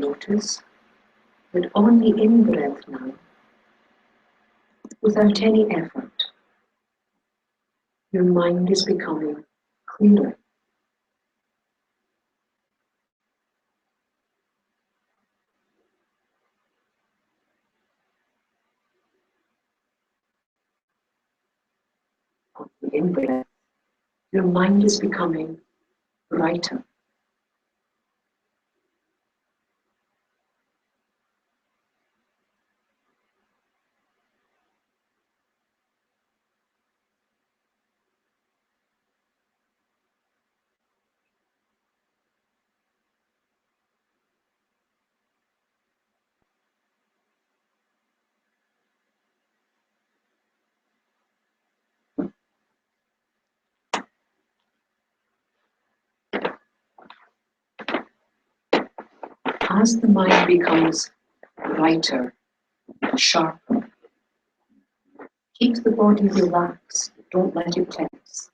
Notice that on the in-breath now, without any effort, your mind is becoming clearer. On the in-breath, your mind is becoming brighter. As the mind becomes brighter and sharper, keep the body relaxed, don't let it tense.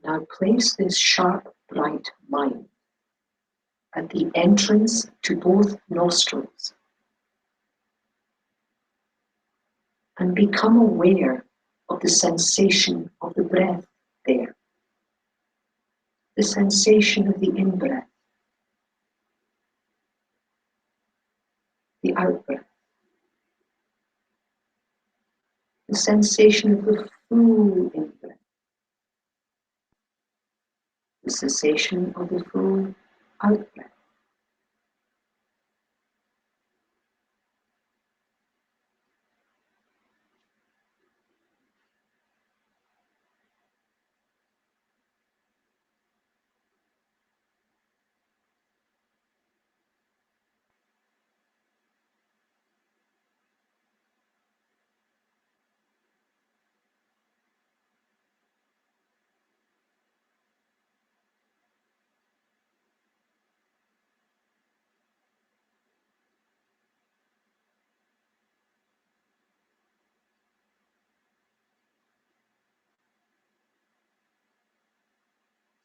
Now place this sharp, bright mind at the entrance to both nostrils and become aware of the sensation of the breath there, the sensation of the in-breath, the out-breath, the sensation of the full in-breath, the sensation of the full out-breath.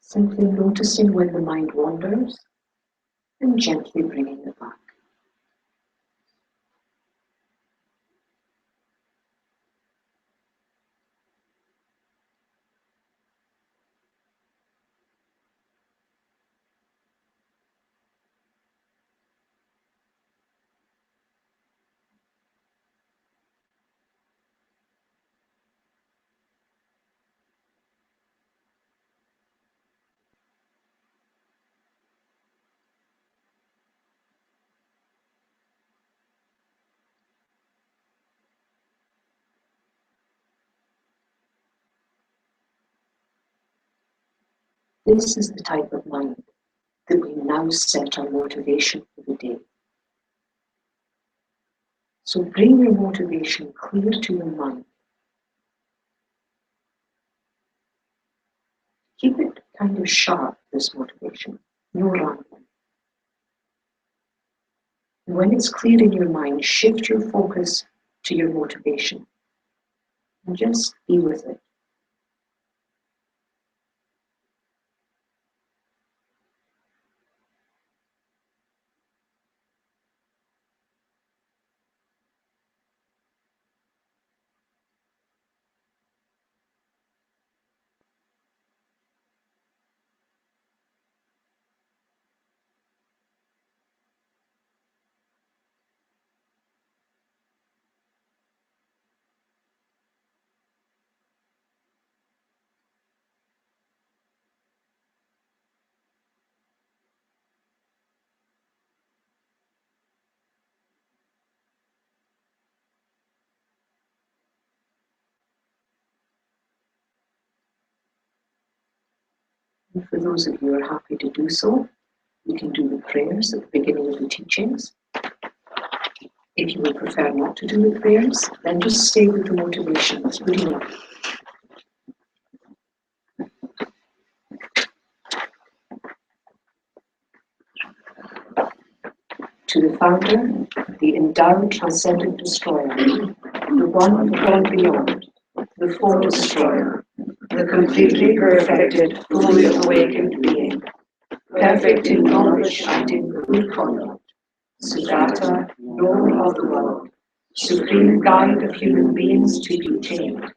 Simply noticing when the mind wanders and gently bringing it back. This is the type of mind that we now set our motivation for the day. So bring your motivation clear to your mind. Keep it kind of sharp, this motivation, no rambling. When it's clear in your mind, shift your focus to your motivation and just be with it. And for those of you who are happy to do so, you can do the prayers at the beginning of the teachings. If you would prefer not to do the prayers, then just stay with the motivation. That's good enough. To the founder, the endowed transcendent destroyer, the one gone beyond, the full destroyer, the completely perfected, fully awakened being, perfect in knowledge and in good conduct, Sugata, knower of the world, supreme guide of human beings to be tamed,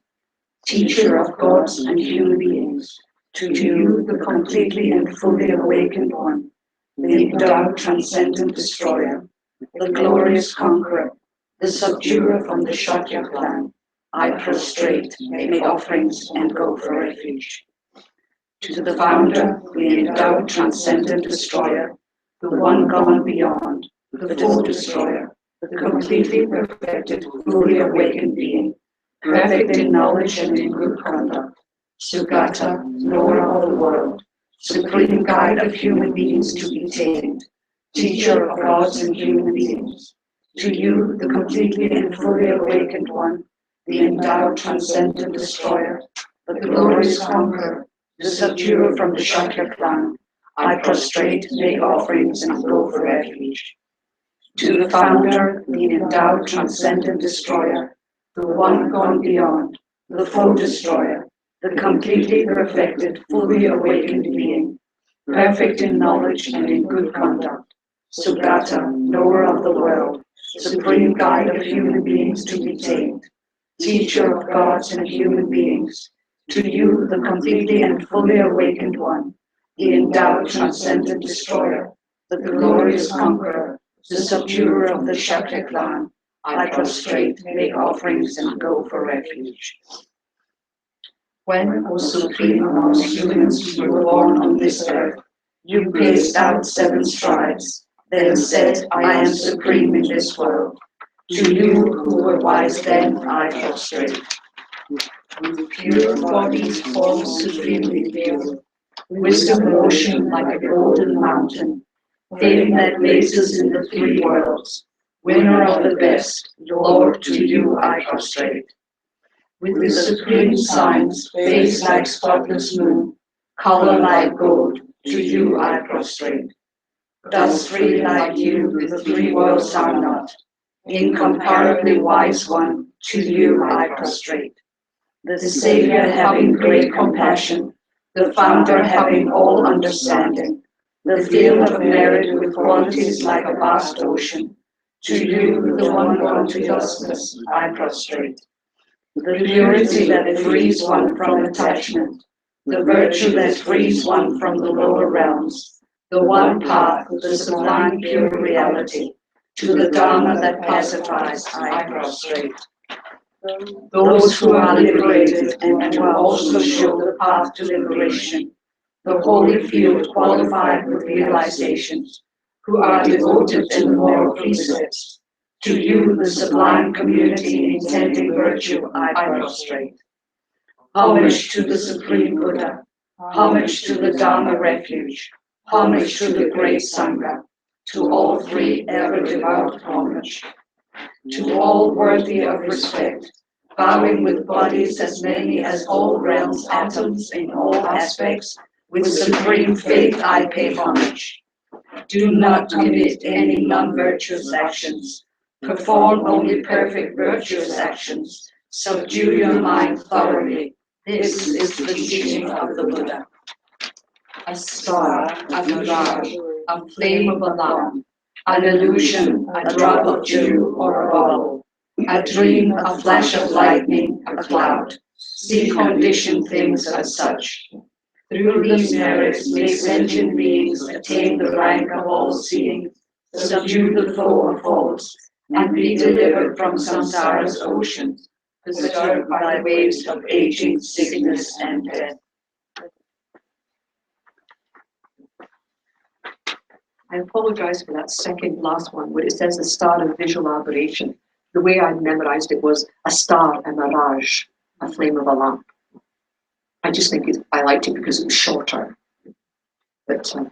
teacher of gods and human beings, to you, the completely and fully awakened one, the endowed transcendent destroyer, the glorious conqueror, the subduer from the Shakya clan, I prostrate, make offerings, and go for refuge. To the founder, the endowed transcendent destroyer, the one gone beyond, the full destroyer, the completely perfected, fully awakened being, perfect in knowledge and in good conduct, Sugata, knower of the world, supreme guide of human beings to be tamed, teacher of gods and human beings. To you, the completely and fully awakened one, the endowed transcendent destroyer, the glorious conqueror, the subduer from the Shakya clan, I prostrate, make offerings, and go for refuge. To the founder, the endowed transcendent destroyer, the one gone beyond, the full destroyer, the completely perfected, fully awakened being, perfect in knowledge and in good conduct, Sugata, knower of the world, supreme guide of human beings to be tamed, teacher of gods and human beings, to you, the completely and fully awakened one, the endowed transcendent destroyer, the glorious conqueror, the subduer of the Shakya clan, I prostrate, make offerings, and go for refuge. When, O supreme amongst humans, you were born on this earth, you paced out 7 strides, then said, I am supreme in this world. To you who were wise then, I prostrate. With pure bodies formed supremely pure, wisdom ocean like a golden mountain, fame that blazes in the 3 worlds, winner of the best, Lord, to you I prostrate. With the supreme signs, face like spotless moon, color like gold, to you I prostrate. Thus free like you, the 3 worlds are not, incomparably wise one, to you I prostrate. The Savior having great compassion, the Founder having all understanding, the field of merit with qualities like a vast ocean, to you, the one born to justice, I prostrate. The purity that frees one from attachment, the virtue that frees one from the lower realms, the one path, the sublime pure reality, to the Dharma that pacifies, I prostrate. Those who are liberated and who also show the path to liberation, the holy field qualified with realizations, who are devoted to the moral precepts, to you, the sublime community intending virtue, I prostrate. Homage to the Supreme Buddha, homage to the Dharma refuge, homage to the great Sangha, to all 3 ever devout homage. To all worthy of respect, bowing with bodies as many as all realms atoms in all aspects, with supreme faith I pay homage. Do not commit any non-virtuous actions. Perform only perfect virtuous actions. Subdue your mind thoroughly. This is the teaching of the Buddha. A star, a mirage, a flame of a lamp, an illusion, a drop of dew or a bubble, a dream, a flash of lightning, a cloud. See conditioned things as such. Through these merits may sentient beings attain the rank of all-seeing, subdue the foe of faults, and be delivered from samsara's ocean, disturbed by waves of aging, sickness, and death. I apologize for that second last one, where it says the star of visual aberration. The way I memorized it was a star, a mirage, a flame of a lamp. I just think I liked it because it was shorter. But so,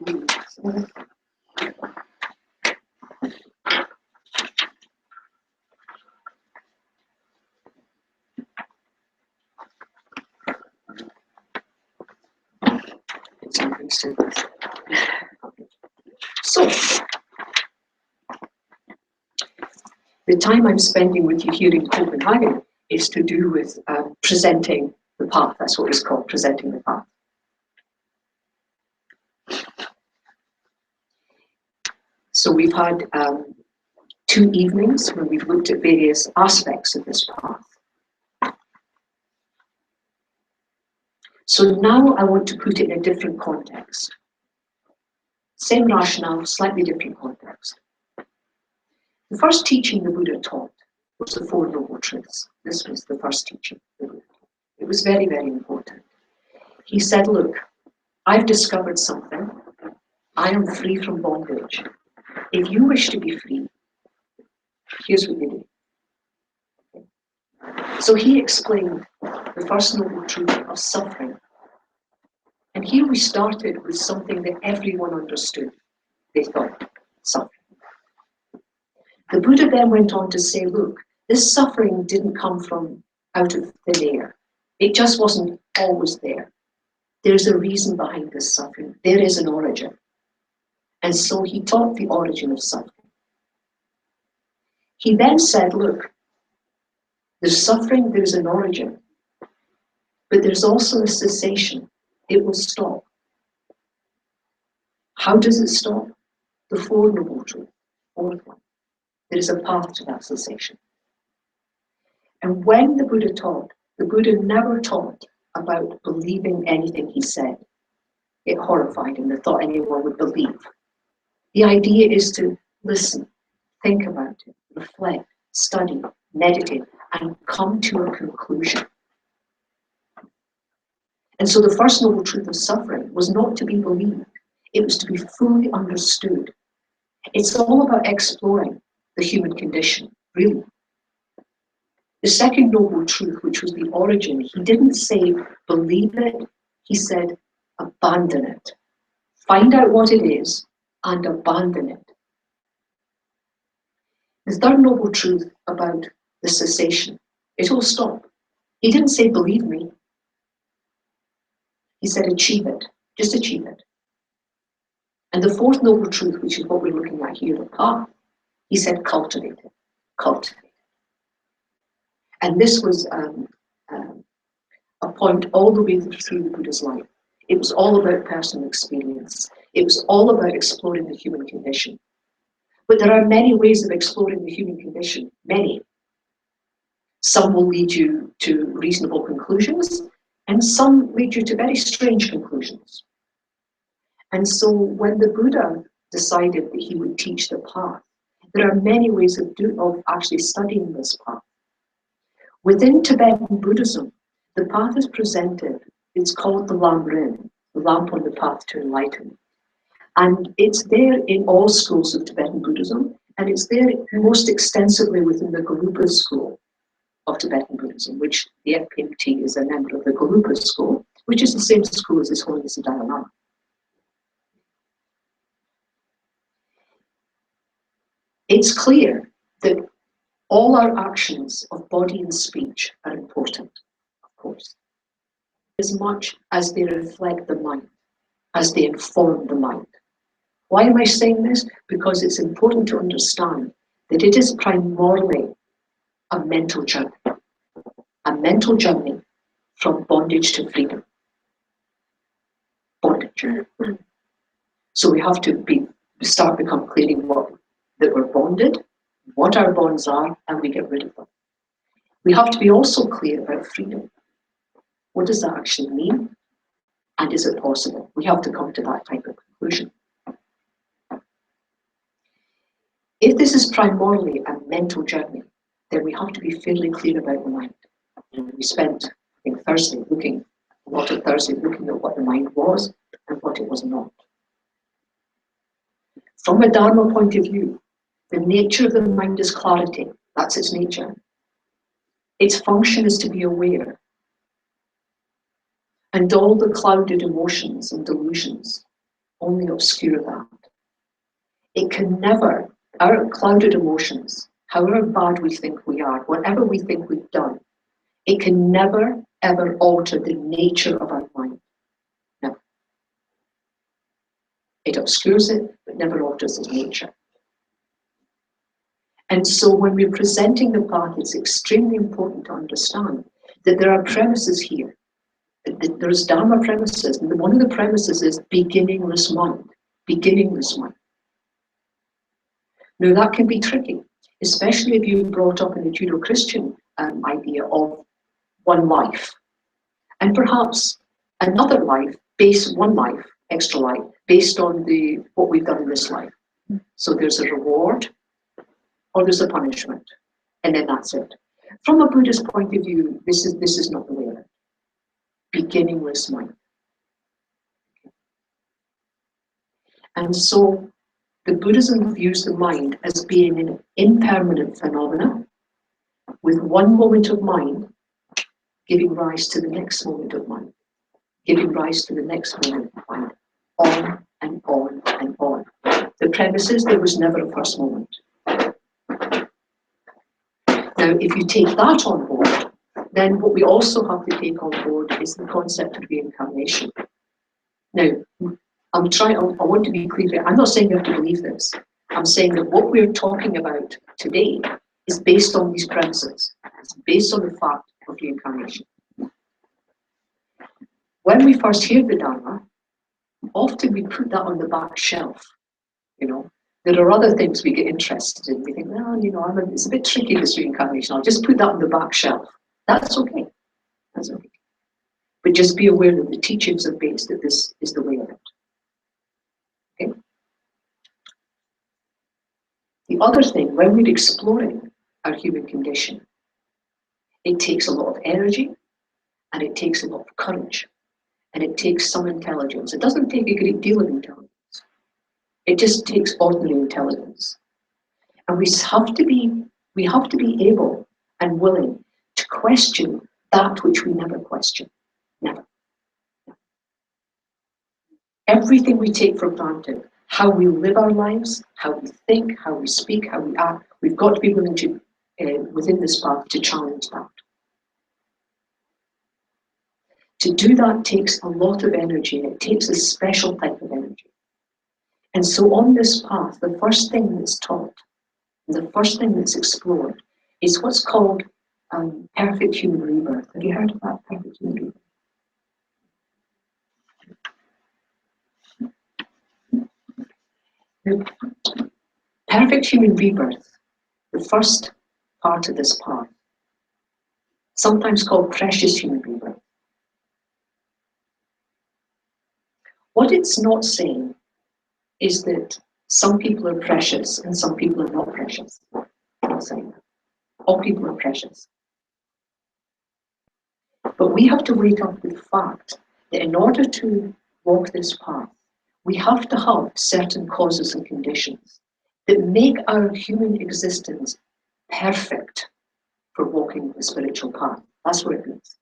The time I'm spending with you here in Copenhagen is to do with presenting the path. That's what it's called, presenting the path. So we've had 2 evenings when we've looked at various aspects of this path. So now I want to put it in a different context. Same rationale, slightly different context. The first teaching the Buddha taught was the Four Noble Truths. This was the first teaching the Buddha taught. It was very, very important. He said, look, I've discovered something. I am free from bondage. If you wish to be free, here's what you do. So he explained the first noble truth of suffering. And here we started with something that everyone understood. They thought, suffering. The Buddha then went on to say, look, this suffering didn't come from out of thin air. It just wasn't always there. There's a reason behind this suffering. There is an origin. And so he taught the origin of suffering. He then said, look, there's suffering, there's an origin, but there's also a cessation. It will stop. How does it stop? The Four Noble Truths, fourth one. There is a path to that cessation. And when the Buddha taught, the Buddha never taught about believing anything he said. It horrified him, the thought anyone would believe. The idea is to listen, think about it, reflect, study, meditate, and come to a conclusion. And so the first noble truth of suffering was not to be believed. It was to be fully understood. It's all about exploring the human condition, really. The second noble truth, which was the origin, he didn't say believe it, he said abandon it. Find out what it is and abandon it. The third noble truth about the cessation, it will stop. He didn't say believe me. He said achieve it, just achieve it. And the fourth noble truth, which is what we're looking at here, the path, he said cultivate it, cultivate it. And this was a point all the way through the Buddha's life. It was all about personal experience. It was all about exploring the human condition. But there are many ways of exploring the human condition, many. Some will lead you to reasonable conclusions, and some lead you to very strange conclusions. And so when the Buddha decided that he would teach the path, there are many ways of actually studying this path. Within Tibetan Buddhism, the path is presented, it's called the Lam-Rim, the lamp on the path to enlightenment. And it's there in all schools of Tibetan Buddhism, and it's there most extensively within the Garupa school of Tibetan Buddhism, which the FPMT is a member of the Garupa school, which is the same school as His Holiness the Dalai Lama. It's clear that all our actions of body and speech are important, of course, as much as they reflect the mind, as they inform the mind. Why am I saying this? Because it's important to understand that it is primarily a mental journey from bondage to freedom. Bondage. So we have to become clear in that we're bonded, what our bonds are, and we get rid of them. We have to be also clear about freedom. What does that actually mean? And is it possible? We have to come to that type of conclusion. If this is primarily a mental journey, then we have to be fairly clear about the mind. We spent, I think, a lot of Thursday looking at what the mind was and what it was not. From a Dharma point of view, the nature of the mind is clarity. That's its nature. Its function is to be aware. And all the clouded emotions and delusions only obscure that. It can never, our clouded emotions, however bad we think we are, whatever we think we've done, it can never, ever alter the nature of our mind. Never. It obscures it, but never alters its nature. And so when we're presenting the path, it's extremely important to understand that there are premises here. There's Dharma premises. And one of the premises is beginningless mind. Beginningless mind. Now that can be tricky, especially if you're brought up in the Judeo-Christian idea of one life. And perhaps another life, one life, extra life, based on what we've done in this life. So there's a reward or there's a punishment, and then that's it. From a Buddhist point of view, this is not the way of it. Beginningless mind. And so the Buddhism views the mind as being an impermanent phenomena with one moment of mind giving rise to the next moment of mind, giving rise to the next moment of mind, on and on and on. The premise is there was never a first moment. Now, if you take that on board, then what we also have to take on board is the concept of reincarnation. Now, I want to be clear here. I'm not saying you have to believe this. I'm saying that what we're talking about today is based on these premises. It's based on the fact of reincarnation. When we first hear the Dharma, often we put that on the back shelf. There are other things we get interested in. We think, well, it's a bit tricky, this reincarnation. I'll just put that on the back shelf. That's okay. That's okay. But just be aware that the teachings are based that this is the way of it. Okay? The other thing, when we're exploring our human condition, it takes a lot of energy and it takes a lot of courage and it takes some intelligence. It doesn't take a great deal of intelligence. It just takes ordinary intelligence. And we have to be able and willing to question that which we never question. Never. Everything we take for granted, how we live our lives, how we think, how we speak, how we act, we've got to be willing to, within this path, to challenge that. To do that takes a lot of energy, and it takes a special type of energy. And so on this path, the first thing that's taught, the first thing that's explored, is what's called perfect human rebirth. Have you heard of that, perfect human rebirth? Perfect human rebirth, the first part of this path, sometimes called precious human rebirth. What it's not saying is that some people are precious and some people are not precious. I'm not saying that. All people are precious. But we have to wake up with the fact that in order to walk this path, we have to have certain causes and conditions that make our human existence perfect for walking the spiritual path. That's what it means.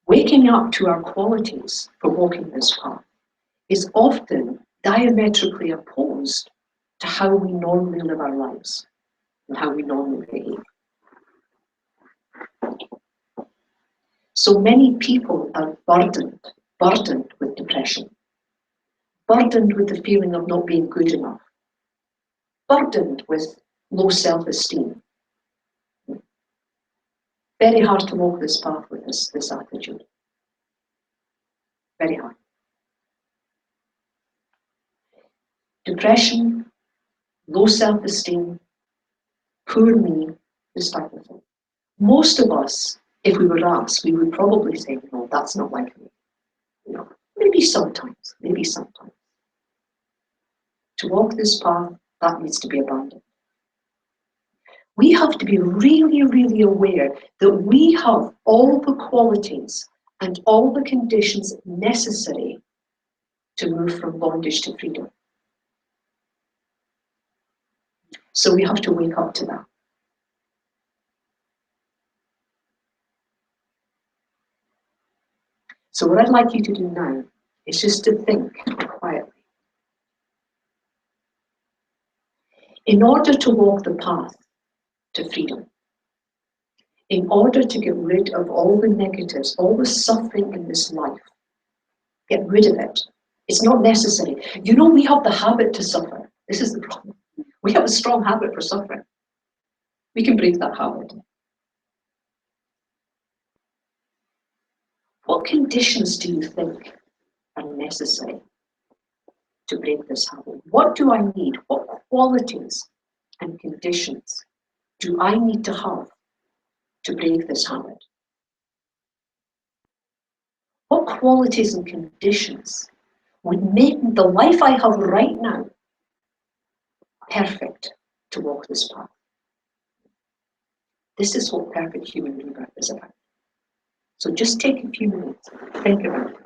Waking up to our qualities for walking this path is often diametrically opposed to how we normally live our lives and how we normally behave. So many people are burdened with depression, burdened with the feeling of not being good enough, burdened with low self-esteem. Very hard to walk this path with this attitude. Very hard. Depression, low self-esteem, poor me, this type of thing. Most of us, if we were asked, we would probably say, no, that's not like me. Maybe sometimes. To walk this path, that needs to be abandoned. We have to be really, really aware that we have all the qualities and all the conditions necessary to move from bondage to freedom. So we have to wake up to that. So what I'd like you to do now is just to think quietly. In order to walk the path to freedom, in order to get rid of all the negatives, all the suffering in this life, get rid of it. It's not necessary. We have the habit to suffer. This is the problem. We have a strong habit for suffering. We can break that habit. What conditions do you think are necessary to break this habit? What do I need? What qualities and conditions do I need to have to break this habit? What qualities and conditions would make the life I have right now perfect to walk this path? This is what perfect human rebirth is about. So just take a few minutes, think about it.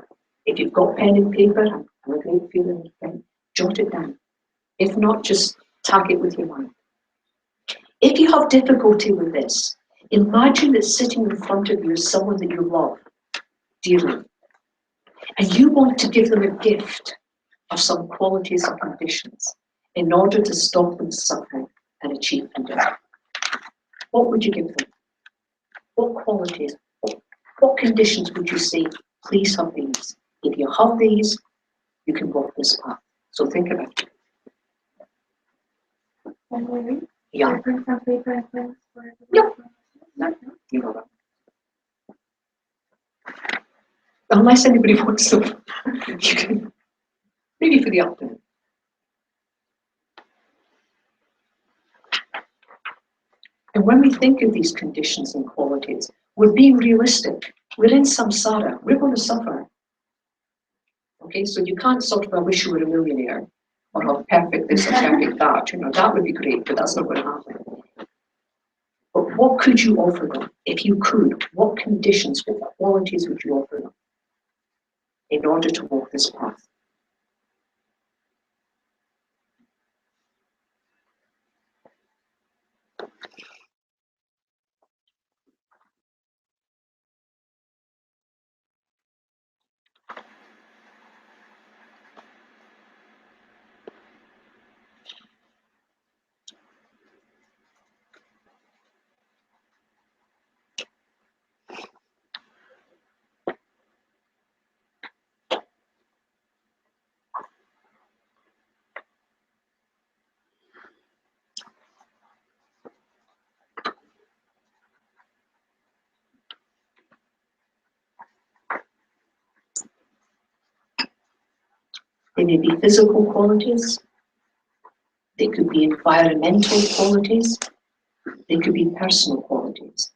If you've got pen and paper, I'm a great feeling of pen, jot it down. If not, just tag it with your mind. If you have difficulty with this, imagine that sitting in front of you is someone that you love dearly, and you want to give them a gift of some qualities and conditions in order to stop them suffering and achieve freedom. What would you give them? What qualities, what conditions would you say, please have these? If you have these, you can walk this path. So think about it. Ven.Mary? Yeah. Bring some paper and pens for No, you know that. Unless anybody wants them, you can, maybe for the afternoon. And when we think of these conditions and qualities, we're being realistic. We're in samsara. We're going to suffer. Okay, so you can't sort of, I wish you were a millionaire, or have perfect this or perfect that. You know, that would be great, but that's not going to happen. But what could you offer them? If you could, what conditions, what qualities would you offer them in order to walk this path? They may be physical qualities, they could be environmental qualities, they could be personal qualities.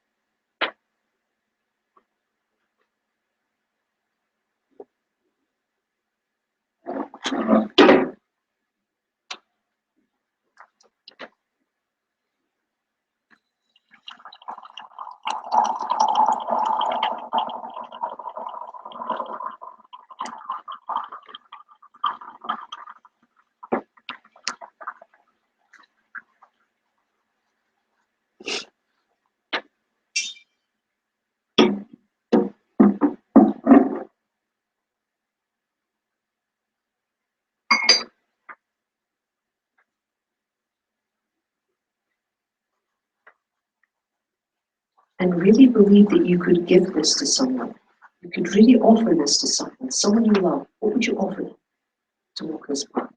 And really believe that you could give this to someone. You could really offer this to someone you love. What would you offer them to walk this path?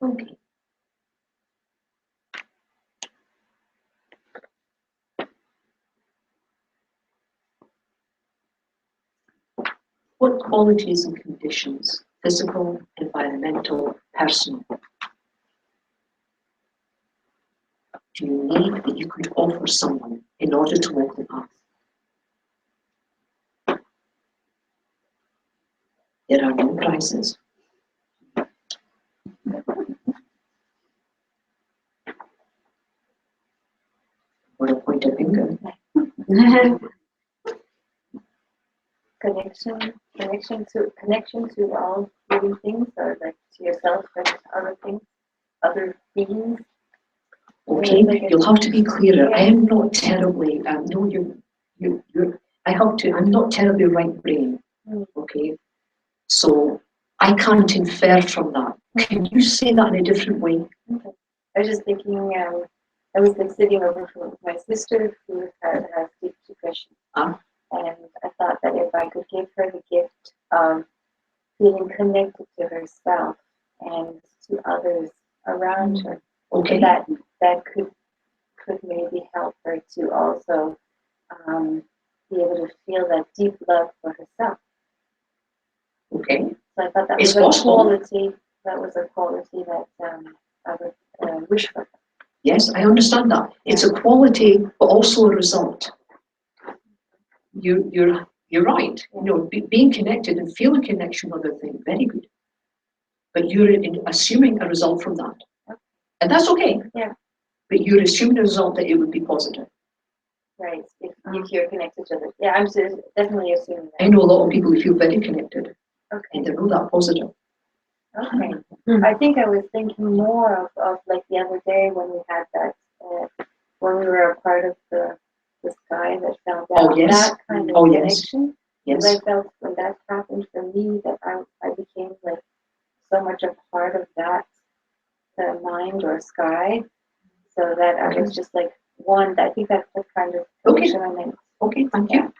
Okay. What qualities and conditions, physical, environmental, personal, do you need that you could offer someone in order to walk the path? There are no prizes. Or a point a finger. Connection to all living things, or like to yourself and other things, other beings. Okay, you'll have to be clearer. I am not terribly, no, I'm not terribly right brain, okay? So I can't infer from that. Can you say that in a different way? Okay. I was just thinking, I was like sitting over from my sister who has deep depression. And I thought that if I could give her the gift of feeling connected to herself and to others around her, Okay. that could maybe help her to also be able to feel that deep love for herself. Okay. So I thought that It's was possible. that was a quality that I would wish for. Yes, I understand that. It's a quality, but also a result. You're right. You know, being connected and feeling connection with other things, very good. But you're assuming a result from that, and that's okay. Yeah. But you're assuming a result that it would be positive. Right. If you're connected to it. Yeah, I'm definitely assuming that. I know a lot of people who feel very connected, okay. and they're not that positive. Okay. I think I was thinking more of like the other day when we had that, when we were a part of the sky that fell down. Oh, yes. That kind of Yes. connection. Yes. I felt when that happened for me that I became like so much a part of that mind or sky, so that I was just like one. I think that's the kind of connection I meant. Okay, thank you.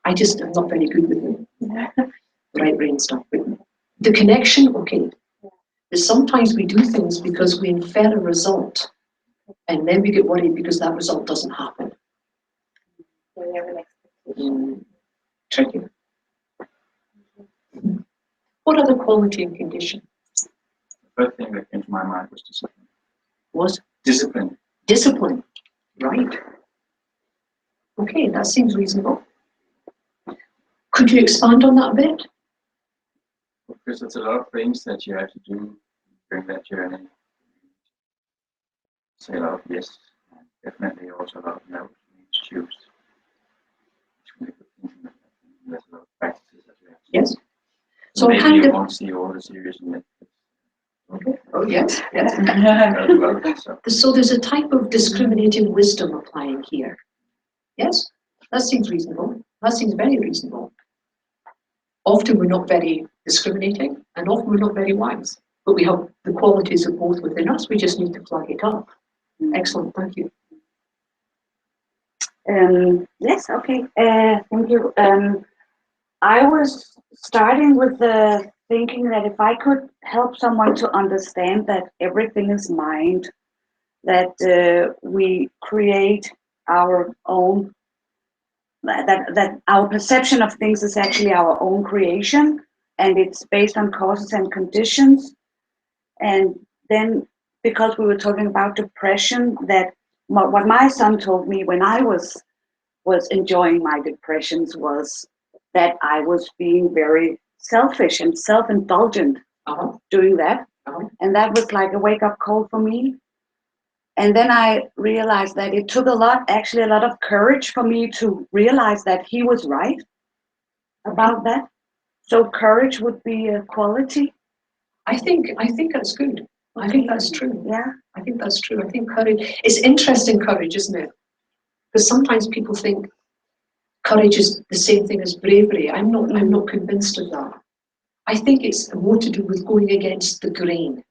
I just am not very good with the right brain stuff. But the connection, okay. But sometimes we do things because we infer a result, and then we get worried because that result doesn't happen. So we have an expectation. Tricky. What other quality and condition? The first thing that came to my mind was discipline. Was? Discipline. Discipline. Right. Okay, that seems reasonable. Could you expand on that a bit? Because it's a lot of things that you have to do during that journey. Say a lot of yes, and definitely also a lot of no. You need to choose. There's a lot of practices that you have to do. Yes. So maybe kind you of. won't see all the series in Netflix. Okay. Oh yes. Yes. So there's a type of discriminating wisdom applying here. Yes, that seems reasonable. That seems very reasonable. Often we're not very discriminating, and often we're not very wise. But we have the qualities of both within us. We just need to flag it up. Excellent. Thank you. Yes. Okay. Thank you. I was starting with the thinking that if I could help someone to understand that everything is mind, that we create our own, that our perception of things is actually our own creation, and it's based on causes and conditions. And then, because we were talking about depression, that what my son told me when I was enjoying my depressions was that I was being very selfish and self-indulgent doing that. And that was like a wake-up call for me. And then I realized that it took a lot of courage for me to realize that he was right about that. So courage would be a quality. I think that's good. I think that's true. Yeah. I think that's true. I think courage is interesting, courage, isn't it? Because sometimes people think courage is the same thing as bravery. I'm not convinced of that. I think it's more to do with going against the grain,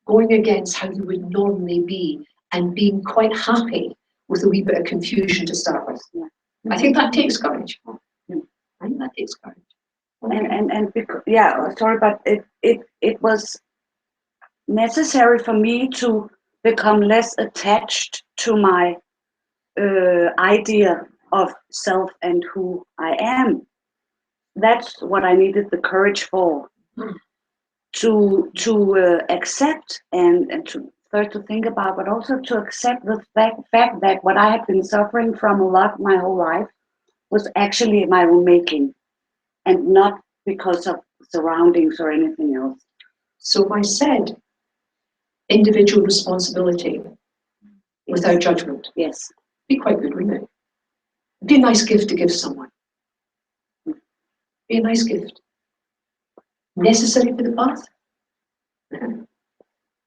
going against how you would normally be, and being quite happy with a wee bit of confusion to start with. Yeah. I think that takes courage. I think that takes courage. Okay. And because, yeah, sorry, but it was necessary for me to become less attached to my idea of self and who I am. That's what I needed the courage for, to accept and to first to think about, but also to accept the fact that what I had been suffering from a lot my whole life was actually my own making, and not because of surroundings or anything else. So I said, individual responsibility without judgment. Yes. Be quite good, wouldn't it? Be a nice gift to give someone. Be a nice gift. Necessary for the path?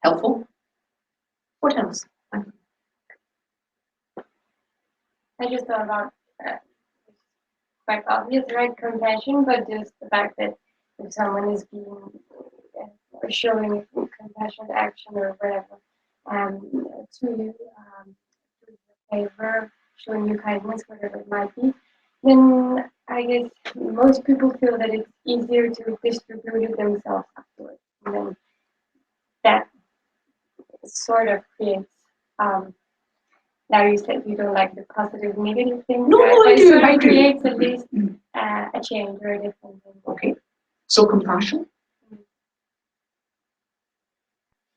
Helpful? What else? I just thought about quite obvious, right? Compassion, but just the fact that if someone is being or showing compassionate action or whatever to you, to favor, showing you kindness, whatever it might be, then I guess most people feel that it's easier to distribute it themselves afterwards. And then that sort of creates now you said you don't like the positive negative thing. No, I do. Sort of I do. creates at least a change or a different thing. Okay. So compassion.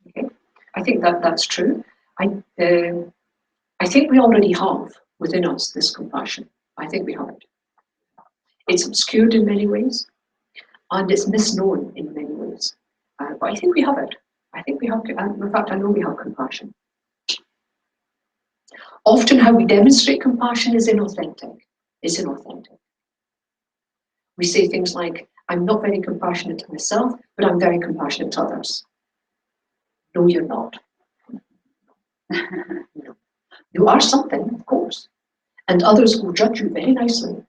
Okay. I think that's true. I think we already have within us this compassion. I think we have it. It's obscured in many ways, and it's misknown in many ways. But I think we have it. I think we have. In fact, I know we have compassion. Often, how we demonstrate compassion is inauthentic. It's inauthentic. We say things like, "I'm not very compassionate to myself, but I'm very compassionate to others." No, you're not. No. You are something, of course, and others will judge you very nicely.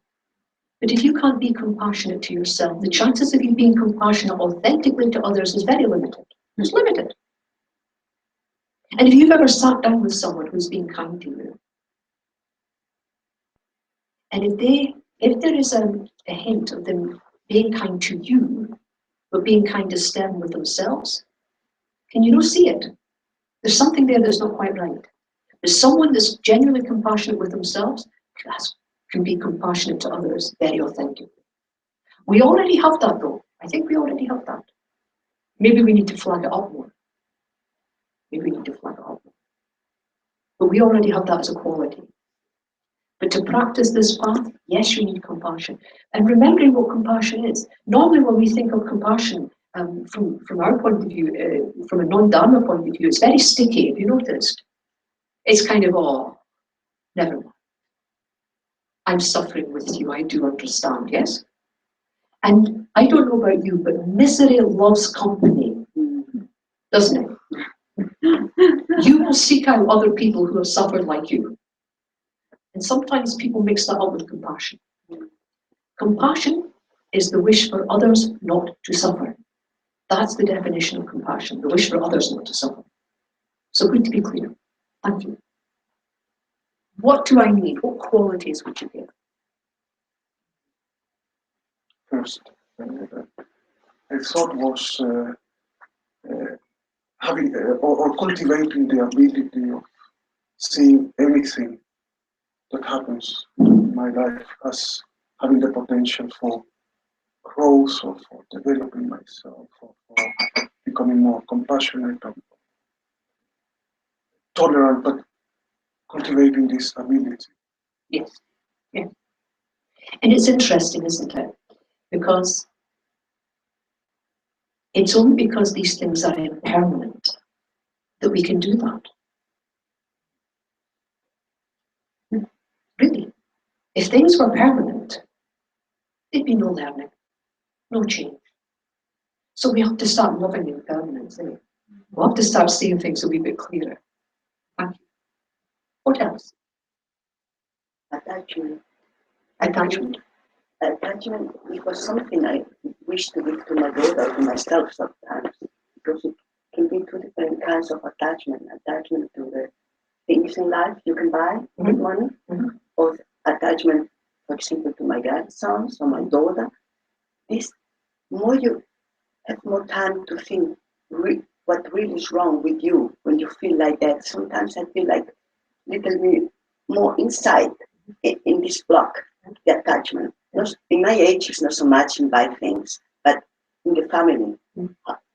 But if you can't be compassionate to yourself, the chances of you being compassionate authentically to others is very limited. It's limited. And if you've ever sat down with someone who's been kind to you, and if there is a hint of them being kind to you, but being kind to them with themselves, can you not see it? There's something there that's not quite right. There's someone that's genuinely compassionate with themselves can be compassionate to others very authentically. We already have that though. I think we already have that. Maybe we need to flag it up more. Maybe we need to flag it up more. But we already have that as a quality. But to practice this path, yes, you need compassion. And remembering what compassion is. Normally when we think of compassion, from our point of view, from a non-Dharma point of view, it's very sticky, have you noticed? It's kind of, oh, never mind. I'm suffering with you, I do understand, yes? And I don't know about you, but misery loves company, doesn't it? You will seek out other people who have suffered like you. And sometimes people mix that up with compassion. Compassion is the wish for others not to suffer. That's the definition of compassion, the wish for others not to suffer. So good to be clear. Thank you. What do I need? What qualities would you give? First, I thought was having or cultivating the ability of seeing everything that happens in my life as having the potential for growth or for developing myself or for becoming more compassionate and tolerant, but cultivating this ability. Yes. Yeah. And it's interesting, isn't it? Because it's only because these things are impermanent that we can do that. Really. If things were permanent, there'd be no learning, no change. So we have to start loving impermanence. We have to start seeing things a wee bit clearer. Thank you. What else? Attachment. Attachment. Attachment, it was something I wish to give to my daughter, to myself sometimes, because it can be two different kinds of attachment. Attachment to the things in life you can buy with money, or attachment, for example, to my grandsons or my daughter. This, more you have more time to think what really is wrong with you when you feel like that. Sometimes I feel like little bit more inside in this block, the attachment. In my age, it's not so much in bad things, but in the family.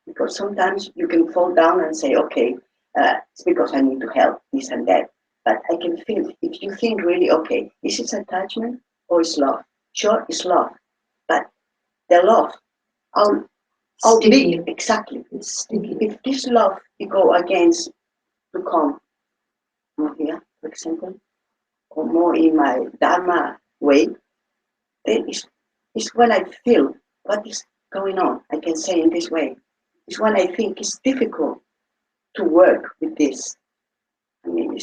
Because sometimes you can fall down and say, okay, it's because I need to help this and that. But I can feel, if you think really, okay, is it attachment or is love? Sure, it's love. But the love, how big, exactly. It's sticky. If this love you go against to come more here, for example, or more in my Dharma way, then it's when I feel what is going on. I can say in this way. It's when I think it's difficult to work with this. I mean,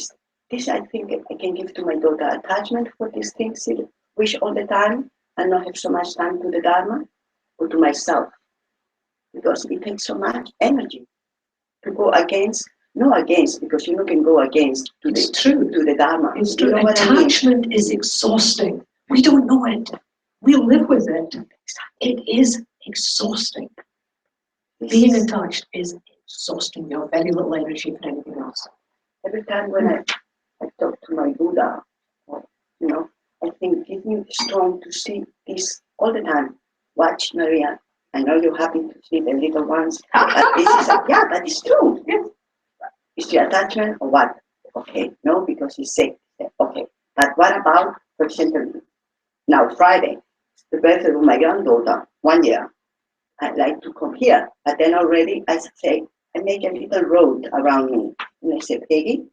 this I think I can give to my daughter attachment for these things, wish all the time and not have so much time to the Dharma or to myself. Because it takes so much energy to go against, not against, because you can go against to the Dharma. It's true. You know Attachment is exhausting. We don't know it. We live with it. It is exhausting. Being attached is exhausting. You have very little energy for anything else. Every time when I talk to my Buddha, or, I think give me strong to see this all the time. Watch, Maria. I know you're happy to see the little ones, but this is but it's true. Yeah. Is the attachment or what? Okay, no, because he's sick. Okay, but what about, for example, now Friday, the birthday of my granddaughter, 1 year. I'd like to come here, but then already I say, I make a little road around me. And I say, Peggy,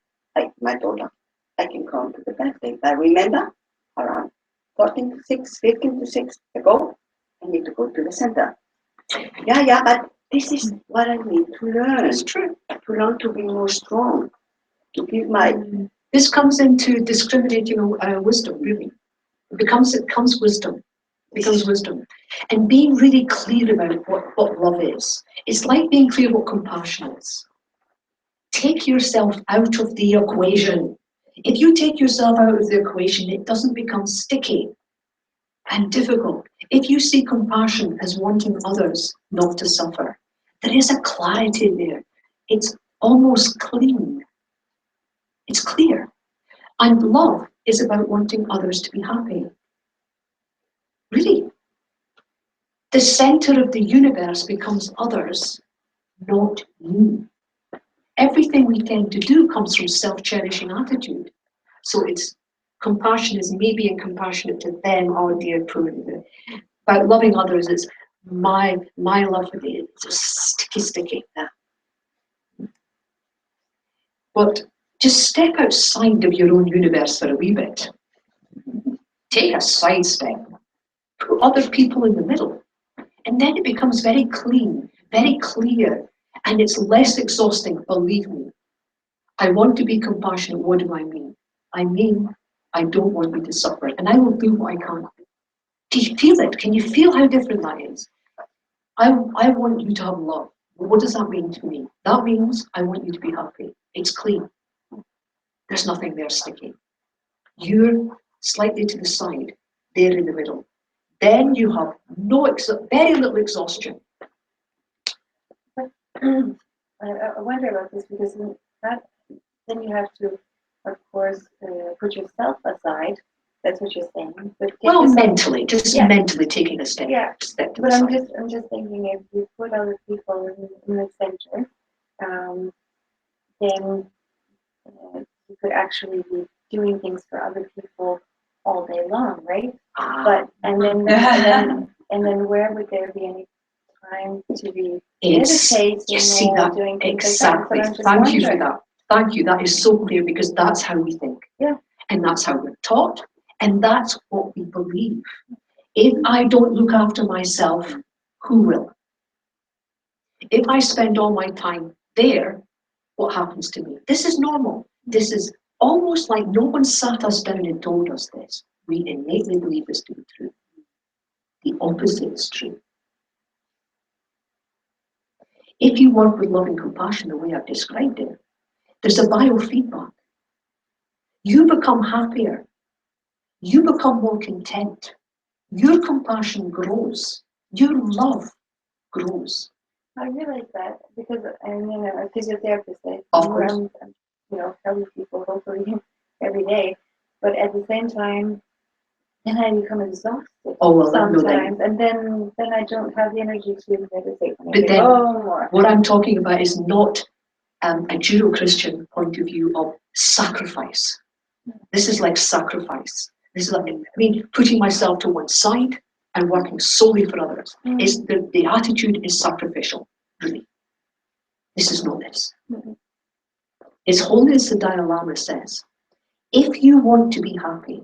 my daughter, I can come to the birthday. But remember, around 15 to 6 ago, I need to go to the center. Yeah, but this is what I need to learn. It's true. To learn to be more strong. To give my... This comes into discriminating wisdom, really. It becomes wisdom. Becomes wisdom. And being really clear about what love is. It's like being clear what compassion is. Take yourself out of the equation. If you take yourself out of the equation, it doesn't become sticky and difficult. If you see compassion as wanting others not to suffer, there is a clarity there. It's almost clean. It's clear. And love is about wanting others to be happy. Really. The center of the universe becomes others, not you. Everything we tend to do comes from self-cherishing attitude. So it's compassion is me being compassionate to them, oh dear, poor. But loving others is my love for them. It's sticky. But just step outside of your own universe for a wee bit. Take a side step. Put other people in the middle. And then it becomes very clean, very clear, and it's less exhausting, believe me. I want to be compassionate. What do I mean? I mean, I don't want you to suffer, and I will do what I can. Do you feel it? Can you feel how different that is? I want you to have love. What does that mean to me? That means I want you to be happy. It's clean. There's nothing there sticky. You're slightly to the side, they're in the middle. Then you have very little exhaustion. I wonder about this because then you have to, of course, put yourself aside. That's what you're saying. But Mentally, mentally taking a step. Yeah, step to but the I'm side. just thinking if you put other people in the center, then you could actually be doing things for other people all day long, right? But and then where would there be any time to be meditating or doing things exactly. Like that? Thank you for that. Thank you. That is so clear because that's how we think. Yeah. And that's how we're taught. And that's what we believe. If I don't look after myself, who will? If I spend all my time there, what happens to me? This is normal. This is almost like no one sat us down and told us this. We innately believe this to be true. The opposite is true. If you work with love and compassion the way I've described it, there's a biofeedback. You become happier. You become more content. Your compassion grows. Your love grows. I realize that because I'm a physiotherapist. Of course. I'm, helping people hopefully every day. But at the same time, then I become exhausted Oh, well, no, sometimes, and then I don't have the energy to meditate when I But get then, home. Or what I'm talking about is not a Judeo-Christian point of view of sacrifice. This is like sacrifice. This is like, putting myself to one side and working solely for others. Is the attitude is sacrificial, really. This is not this. His Holiness the Dalai Lama says, if you want to be happy,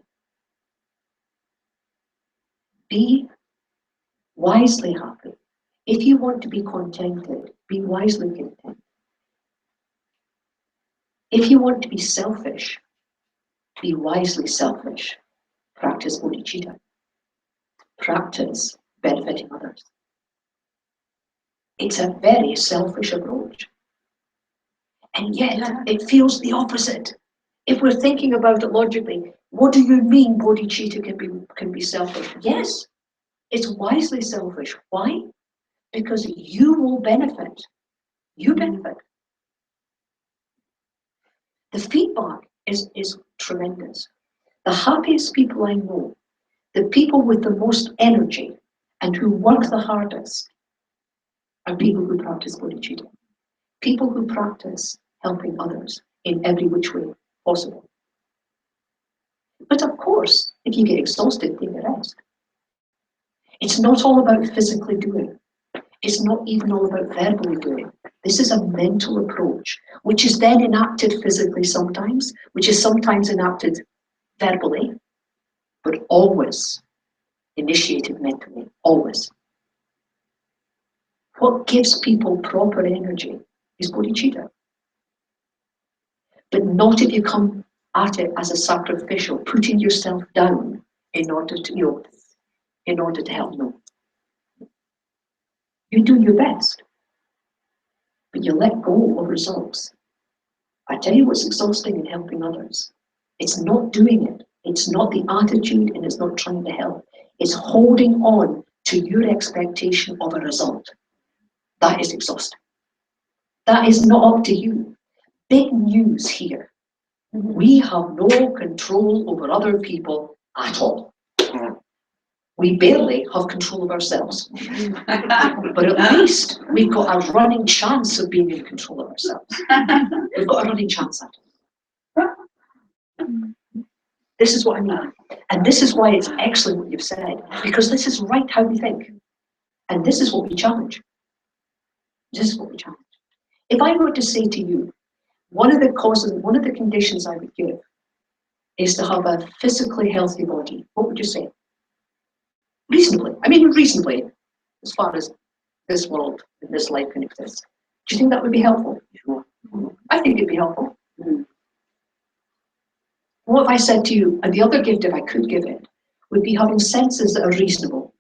be wisely happy. If you want to be contented, be wisely content. If you want to be selfish, be wisely selfish. Practice bodhicitta. Practice benefiting others. It's a very selfish approach. And yet it feels the opposite. If we're thinking about it logically, what do you mean bodhicitta can be selfish? Yes, it's wisely selfish. Why? Because you will benefit. You benefit. The feedback is tremendous. The happiest people I know, the people with the most energy and who work the hardest, are people who practice bodhicitta. People who practice helping others in every which way possible. But of course, if you get exhausted, take a rest. It's not all about physically doing. It's not even all about verbally doing. This is a mental approach, which is then enacted physically sometimes, which is sometimes enacted verbally, but always initiated mentally, always. What gives people proper energy is bodhicitta. But not if you come at it as a sacrificial, putting yourself down in order to help. No. You do your best, but you let go of results. I tell you what's exhausting in helping others. It's not doing it. It's not the attitude, and it's not trying to help. It's holding on to your expectation of a result. That is exhausting. That is not up to you. Big news here. We have no control over other people at all. We barely have control of ourselves. But at least we've got a running chance of being in control of ourselves. We've got a running chance at it. This is what I mean. And this is why it's excellent what you've said, because this is right how we think. And this is what we challenge. This is what we challenge. If I were to say to you, one of the conditions I would give is to have a physically healthy body, what would you say? Reasonably. Reasonably, as far as this world and this life can exist. Do you think that would be helpful? Sure. I think it'd be helpful. What if I said to you, and the other gift, if I could give it, would be having senses that are reasonable.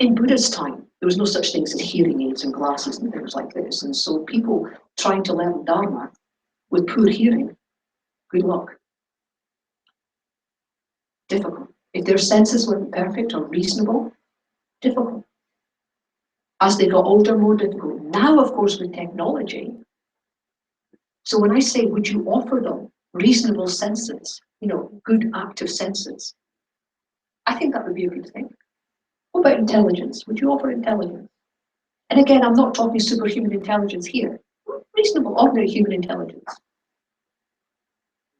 In Buddha's time, there was no such things as hearing aids and glasses and things like this. And so people trying to learn Dharma with poor hearing, good luck. Difficult. If their senses weren't perfect or reasonable, difficult. As they got older, more difficult. Now, of course, with technology, so when I say, would you offer them reasonable senses, good active senses, I think that would be a good thing. What about intelligence? Would you offer intelligence? And again, I'm not talking superhuman intelligence here. Reasonable, ordinary human intelligence.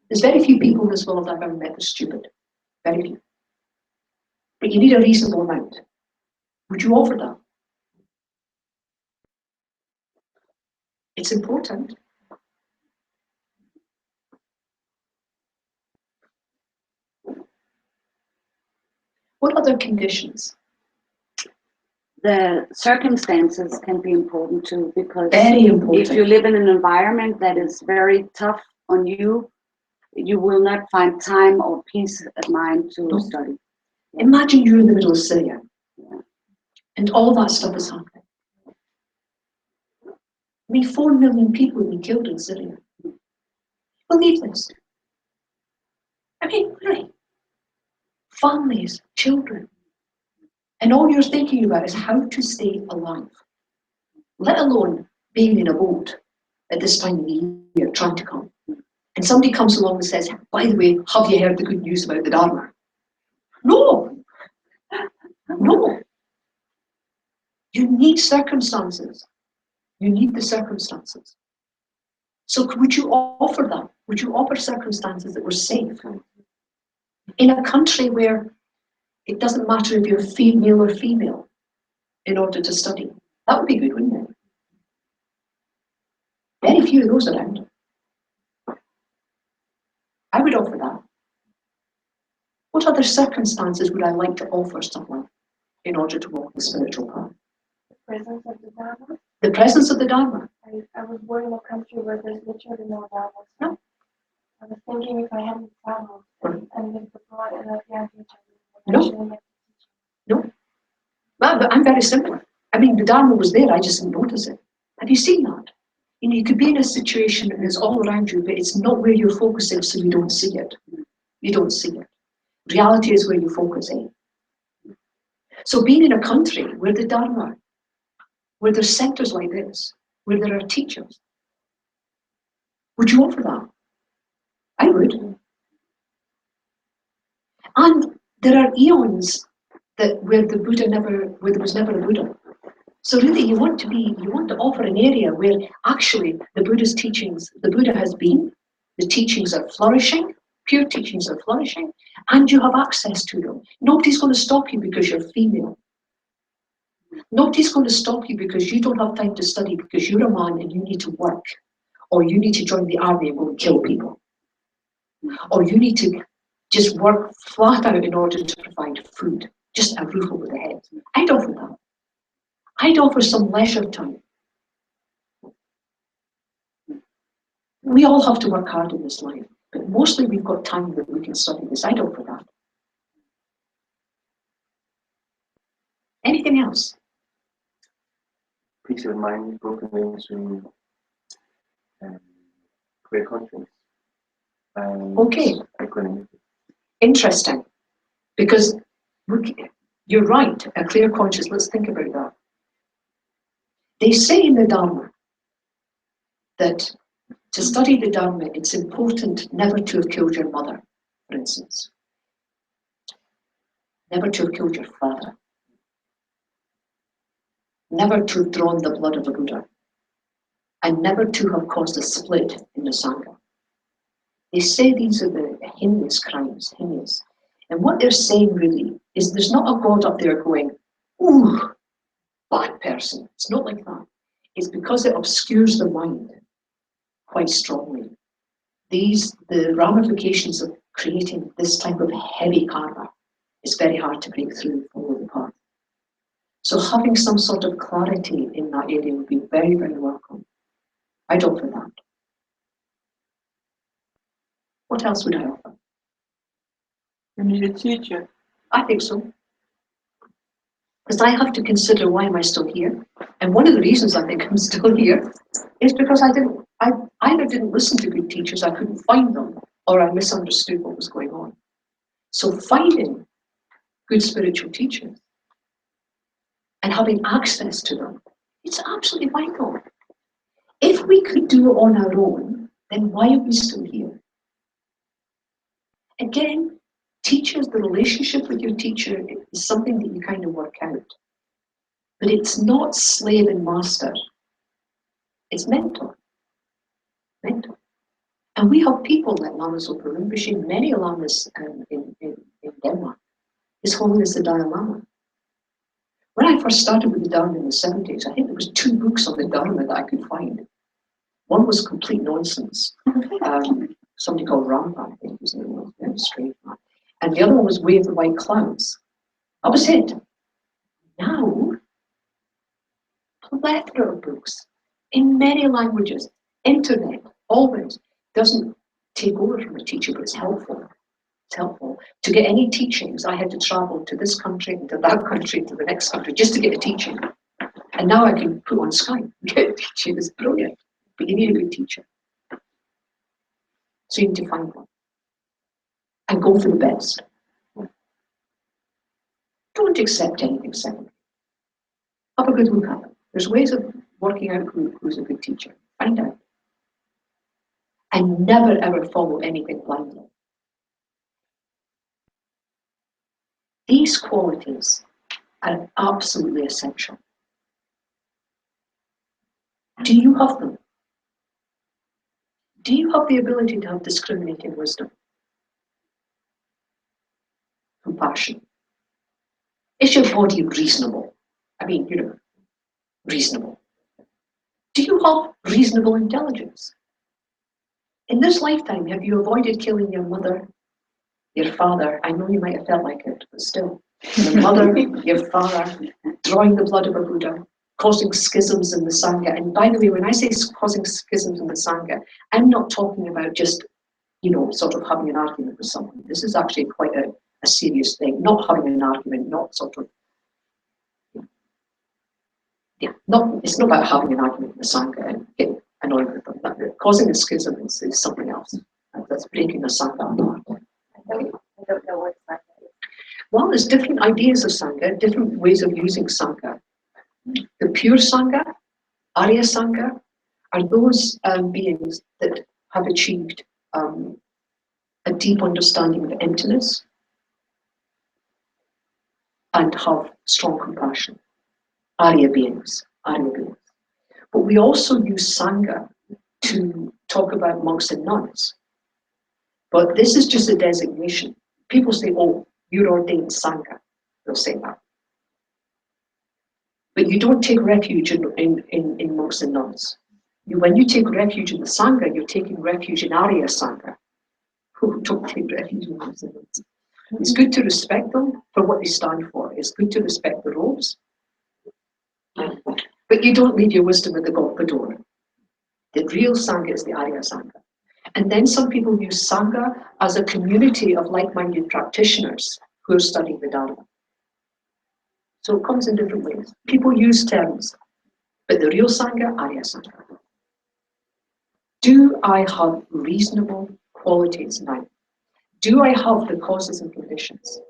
There's very few people in this world I've ever met that are stupid. Very few. But you need a reasonable amount. Would you offer that? It's important. What other conditions? The circumstances can be important too, because Very important. if you live in an environment that is very tough on you, you will not find time or peace of mind to study. Imagine you're in the middle of Syria, and all that stuff is happening. 4 million people have been killed in Syria. Believe this. Really. Families, children. And all you're thinking about is how to stay alive, let alone being in a boat at this time of the year trying to come. And somebody comes along and says, by the way, have you heard the good news about the Dharma? No, no. You need circumstances. You need the circumstances. So would you offer that? Would you offer circumstances that were safe? In a country where it doesn't matter if you're male or female in order to study. That would be good, wouldn't it? Very few of those around. I would offer that. What other circumstances would I like to offer someone in order to walk the spiritual path? The presence of the Dharma. The presence of the Dharma. I was born in a country where there's literally no Dharma. No. I was thinking if I hadn't traveled and lived abroad and a young age, I No. would actually like to teach. No. Well, but I'm very similar. I mean, the Dharma was there, I just didn't notice it. Have you seen that? You know, you could be in a situation and it's all around you, but it's not where you're focusing, so you don't see it. You don't see it. Reality is where you focus in. So being in a country where the Dharma, where there's centers like this, where there are teachers, would you offer that? I would. And there are eons that where there was never a Buddha. So really you want to offer an area where actually the Buddha's teachings, the Buddha has been, the teachings are flourishing, pure teachings are flourishing, and you have access to them. Nobody's going to stop you because you're female. Nobody's going to stop you because you don't have time to study because you're a man and you need to work, or you need to join the army and go and kill people, or you need to just work flat out in order to provide food, just a roof over the head. I'd offer that. I'd offer some leisure time. We all have to work hard in this life, but mostly we've got time that we can study this. I'd offer that. Anything else? Peace of mind broken into clear conscience and Okay. equanimity. Interesting, because you're right, a clear conscience. Let's think about that. They say in the Dharma that to study the Dharma, it's important never to have killed your mother, for instance. Never to have killed your father. Never to have drawn the blood of a Buddha. And never to have caused a split in the Sangha. They say these are the heinous crimes, heinous. And what they're saying really is there's not a God up there going, ooh, bad person. It's not like that. It's because it obscures the mind quite strongly. The ramifications of creating this type of heavy karma is very hard to break through and follow the path. So having some sort of clarity in that area would be very, very welcome. I'd offer that. What else would I offer? You need a teacher. I think so. Because I have to consider why am I still here? And one of the reasons I think I'm still here is because I either didn't listen to good teachers, I couldn't find them, or I misunderstood what was going on. So finding good spiritual teachers and having access to them, it's absolutely vital. If we could do it on our own, then why are we still here? Again, teachers, the relationship with your teacher is something that you kind of work out. But it's not slave and master. It's mentor. Mentor. And we have people like Lama Zopa Rinpoche, many lamas in Denmark. His Holiness the Dalai Lama. When I first started with the Dharma in the 70s, I think there was 2 books on the Dharma that I could find. One was complete nonsense. Somebody called Rampa, I think his name was, very strange man. And the other one was Way of the White Clouds. That was it. Now, plethora of books in many languages, internet, always doesn't take over from a teacher, but it's helpful. It's helpful. To get any teachings, I had to travel to this country, to that country, to the next country, just to get a teaching. And now I can put on Skype and get a teaching. It's brilliant. But you need a good teacher. So you need to find one. And go for the best. Don't accept anything secondary. Have a good look at it. There's ways of working out who's a good teacher. Find out. And never ever follow anything blindly. These qualities are absolutely essential. Do you have them? Do you have the ability to have discriminating wisdom? Compassion. Is your body reasonable? I mean, reasonable. Do you have reasonable intelligence? In this lifetime, have you avoided killing your mother, your father? I know you might have felt like it, but still. Your mother, your father, drawing the blood of a Buddha, causing schisms in the Sangha. And by the way, when I say causing schisms in the Sangha, I'm not talking about just, sort of having an argument with someone. This is actually quite a serious thing. Not having an argument, not sort of, it's not about having an argument with the Sangha and getting annoyed with them. Causing a schism is something else. That's breaking the Sangha apart. I don't know what Sangha is. Well, there's different ideas of Sangha, different ways of using Sangha. The pure Sangha, Arya Sangha, are those beings that have achieved a deep understanding of emptiness and have strong compassion. Arya beings. But we also use Sangha to talk about monks and nuns. But this is just a designation. People say, oh, you're ordained Sangha. They'll say that. But you don't take refuge in monks and nuns. When you take refuge in the Sangha, you're taking refuge in Arya Sangha. Who don't take refuge in monks and nuns. It's good to respect them for what they stand for. It's good to respect the robes. But you don't leave your wisdom at the door. The real Sangha is the Arya Sangha. And then some people use Sangha as a community of like-minded practitioners who are studying the Dharma. So it comes in different ways. People use terms, but the real Sangha, Arya Sangha. Do I have reasonable qualities now? Do I have the causes and conditions?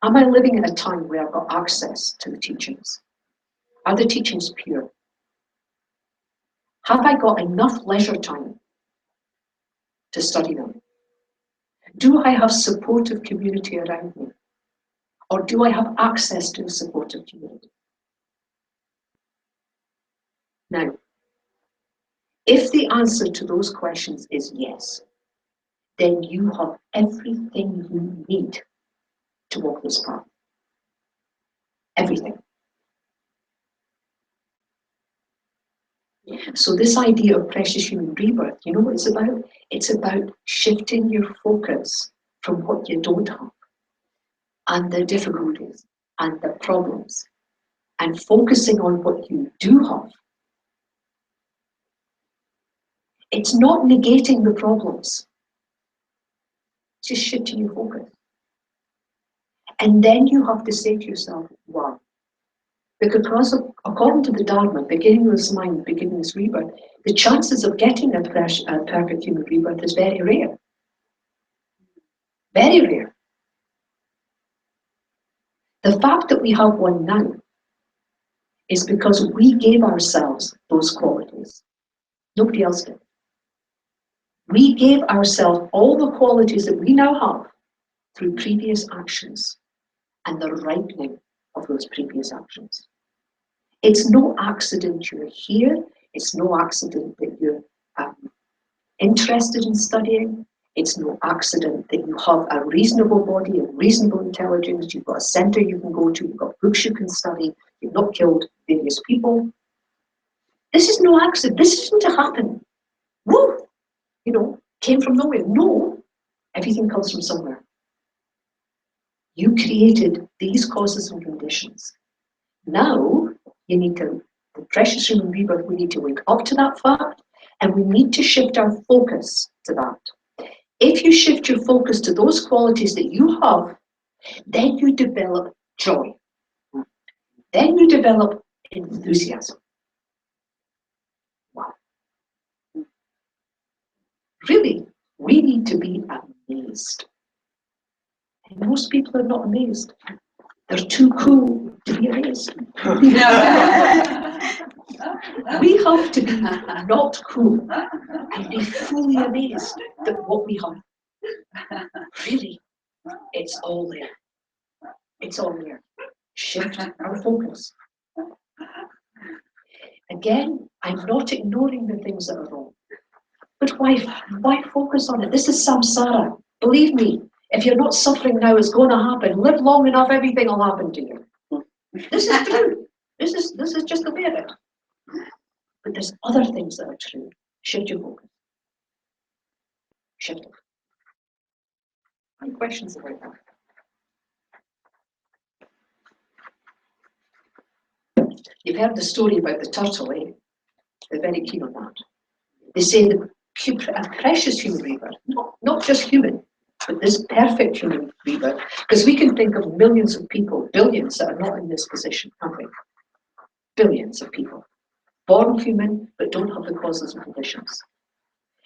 Am I living in a time where I've got access to the teachings? Are the teachings pure? Have I got enough leisure time to study them? Do I have supportive community around me? Or do I have access to a supportive community? Now, if the answer to those questions is yes, then you have everything you need to walk this path. Everything. So this idea of precious human rebirth, you know what it's about? It's about shifting your focus from what you don't have and the difficulties and the problems and focusing on what you do have. It's not negating the problems. Just shifting your focus. And then you have to say to yourself, wow. Because according to the Dharma, beginningless mind, beginningless rebirth, the chances of getting a perfect human rebirth is very rare. Very rare. The fact that we have one now is because we gave ourselves those qualities. Nobody else did. We gave ourselves all the qualities that we now have through previous actions and the ripening of those previous actions. It's no accident you're here. It's no accident that you're interested in studying. It's no accident that you have a reasonable body and reasonable intelligence. You've got a center you can go to. You've got books you can study. You've not killed various people. This is no accident. This isn't to happen. Woo! Came from nowhere. No, everything comes from somewhere. You created these causes and conditions. Now, the precious human rebirth, we need to wake up to that fact, and we need to shift our focus to that. If you shift your focus to those qualities that you have, then you develop joy. Then you develop enthusiasm. Wow. Really, we need to be amazed. And most people are not amazed. They're too cool to be amazed. We have to be not cool and be fully amazed at what we have. Really, it's all there. It's all there. Shift our focus. Again, I'm not ignoring the things that are wrong. But why focus on it? This is samsara. Believe me, if you're not suffering now, it's going to happen. Live long enough, everything will happen to you. This is true. This is just the way of it. But there's other things that are true. Shift your focus. Shift it. Any questions about that? You've heard the story about the turtle, eh? They're very keen on that. They say the a precious human rebirth, not just human, but this perfect human rebirth, because we can think of millions of people, billions that are not in this position, can't we? Billions of people, born human, but don't have the causes and conditions.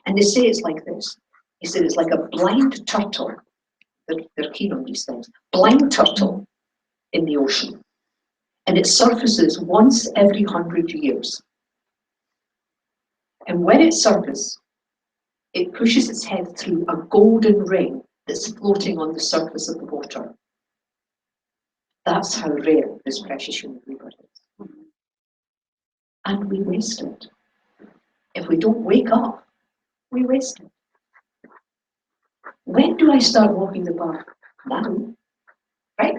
And they say it's like this. They say it's like a blind turtle. They're keen on these things. Blind turtle in the ocean. And it surfaces once every 100 years. And when it surfaces, it pushes its head through a golden ring that's floating on the surface of the water. That's how rare this precious human rebirth is. And we waste it. If we don't wake up, we waste it. When do I start walking the path? Now. Right?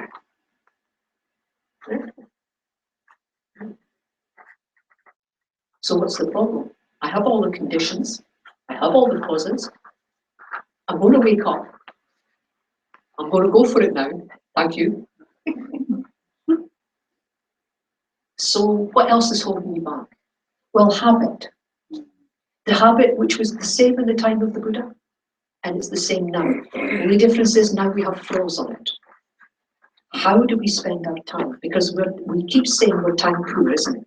So what's the problem? I have all the conditions. I have all the causes. I'm going to wake up. I'm going to go for it now. Thank you. So what else is holding you back? Well, habit. The habit which was the same in the time of the Buddha, and it's the same now. The only difference is now we have flaws on it. How do we spend our time? Because we keep saying we're time poor, isn't it?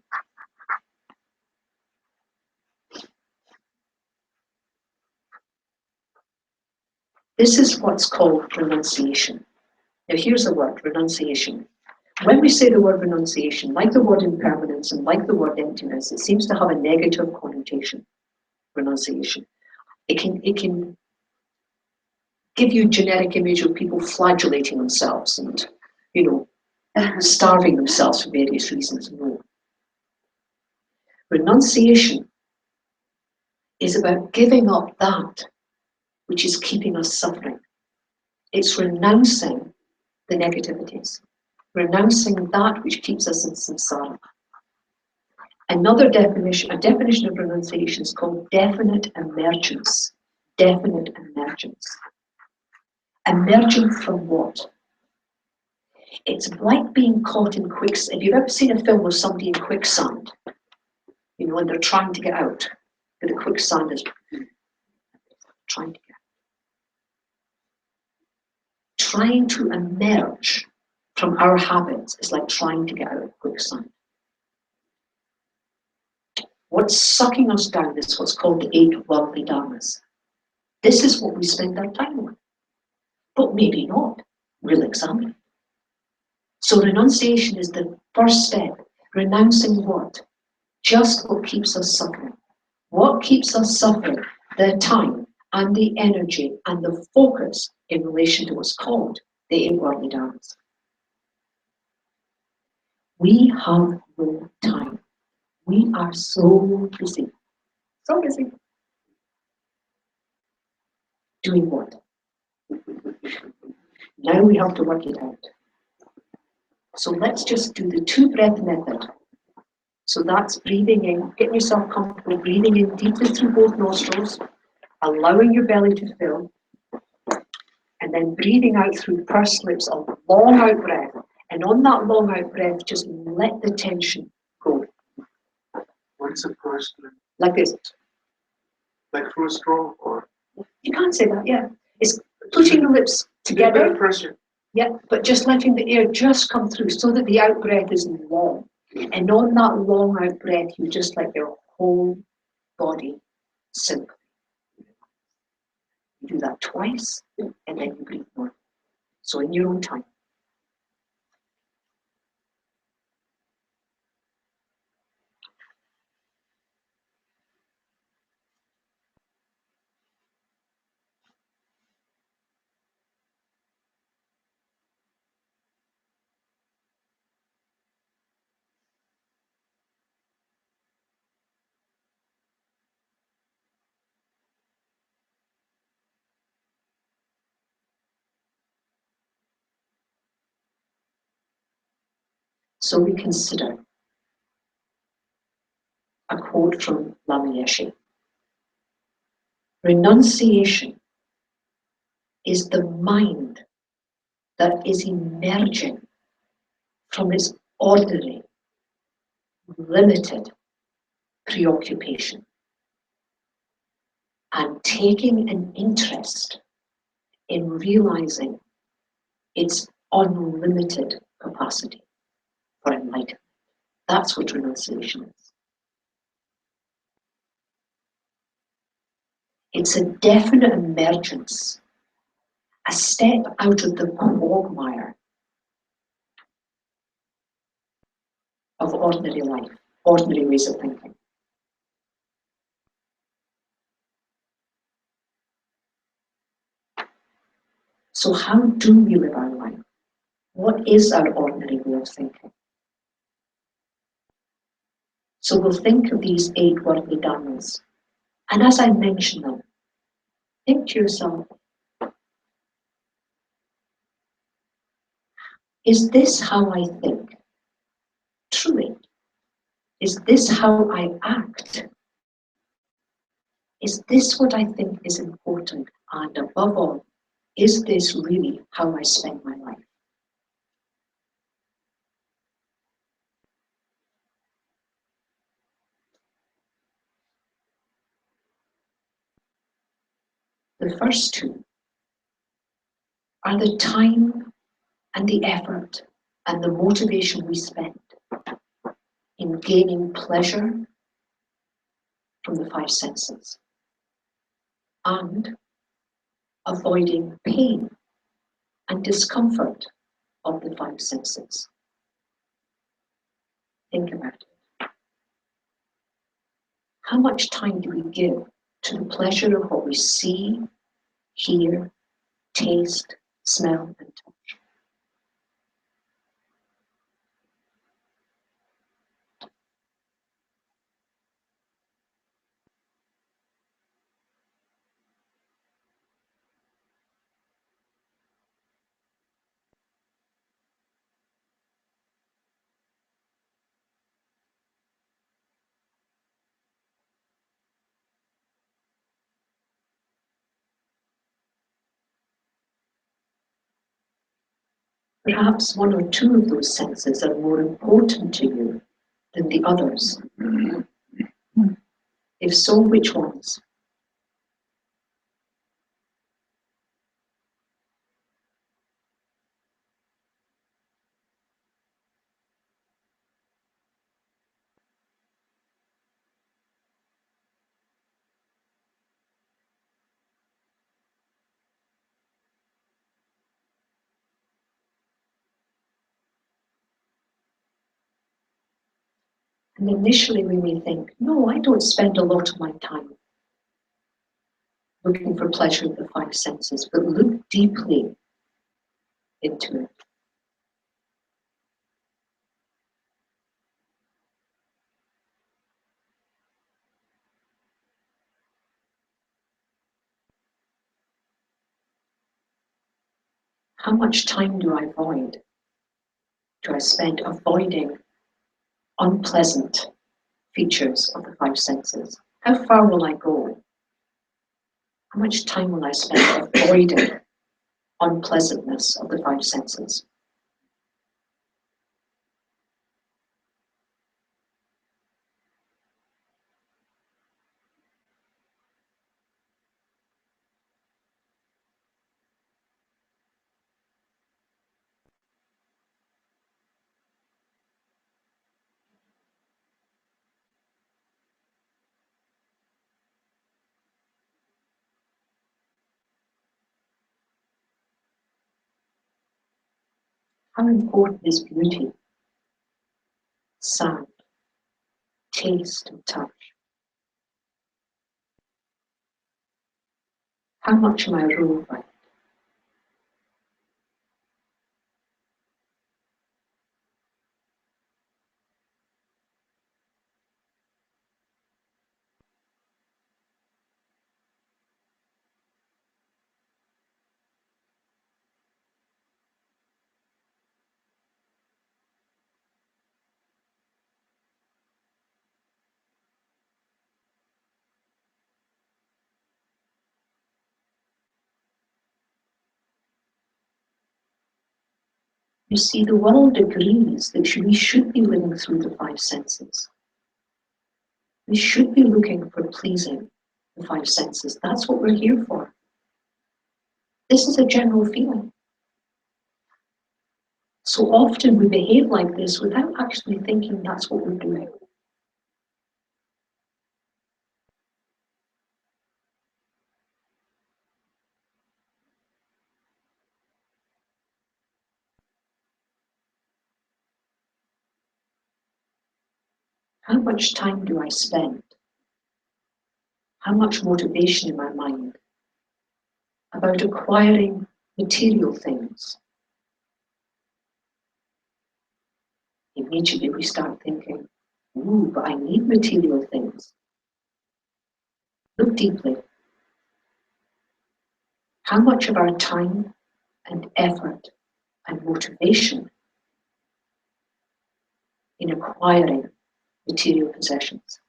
This is what's called renunciation. Now here's a word, renunciation. When we say the word renunciation, like the word impermanence and like the word emptiness, it seems to have a negative connotation. Renunciation. It can give you a generic image of people flagellating themselves and, starving themselves for various reasons. No. Renunciation is about giving up that which is keeping us suffering. It's renouncing the negativities, renouncing that which keeps us in samsara. Another definition, a definition of renunciation is called definite emergence. Definite emergence. Emerging from what? It's like being caught in quicksand. Have you ever seen a film of somebody in quicksand? When they're trying to get out, but the quicksand is trying to get out. Trying to emerge from our habits is like trying to get out of quicksand. What's sucking us down is what's called the 8 worldly dharmas. This is what we spend our time on. But maybe not. We'll examine it. So renunciation is the first step. Renouncing what? Just what keeps us suffering. What keeps us suffering? The time and the energy and the focus in relation to what's called the 8 worldly dharmas. We have no time. We are so busy. So busy. Doing what? Now we have to work it out. So let's just do the 2 breath method. So that's breathing in, getting yourself comfortable, breathing in deeply through both nostrils, allowing your belly to fill, and then breathing out through pursed lips, a long out breath. And on that long out breath, just let the tension go. What's the first? Like this. Like through a straw or? You can't say that, yeah. It's putting the lips together. Pressure. Yeah, but just letting the air just come through so that the out breath is long. And on that long out breath, you just let your whole body sink. You do that twice, and then you breathe more. So in your own time. So we consider a quote from Lam-Rim. Renunciation is the mind that is emerging from its ordinary, limited preoccupation and taking an interest in realizing its unlimited capacity for enlightenment. That's what renunciation is. It's a definite emergence, a step out of the quagmire of ordinary life, ordinary ways of thinking. So how do we live our life? What is our ordinary way of thinking? So we'll think of these 8 worldly dhammas, and as I mention them, think to yourself, is this how I think? Truly, is this how I act? Is this what I think is important? And above all, is this really how I spend my life? The first 2 are the time and the effort and the motivation we spend in gaining pleasure from the 5 senses and avoiding pain and discomfort of the 5 senses. Think about it. How much time do we give to the pleasure of what we see, hear, taste, smell, and touch? Perhaps 1 or 2 of those senses are more important to you than the others. If so, which ones? And initially we may think, no, I don't spend a lot of my time looking for pleasure of the 5 senses, but look deeply into it. How much time do I avoid? Do I spend avoiding unpleasant features of the 5 senses? How far will I go? How much time will I spend avoiding unpleasantness of the 5 senses? How important is beauty, sound, taste, and touch? How much am I ruled by it? You see, the world agrees that we should be living through the five senses. We should be looking for pleasing the five senses. That's what we're here for. This is a general feeling. So often we behave like this without actually thinking that's what we're doing. How much time do I spend? How much motivation in my mind about acquiring material things? Immediately we start thinking, ooh, but I need material things. Look deeply. How much of our time and effort and motivation in acquiring material possessions?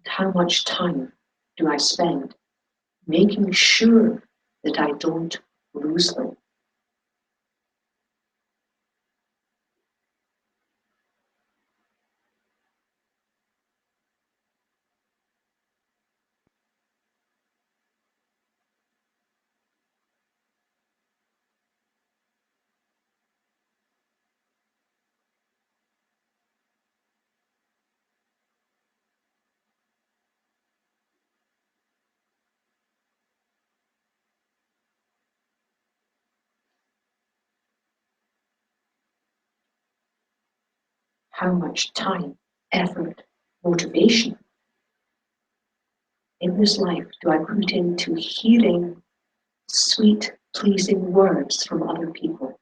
How much time do I spend making sure that I don't lose them? How much time, effort, motivation in this life do I put into hearing sweet, pleasing words from other people?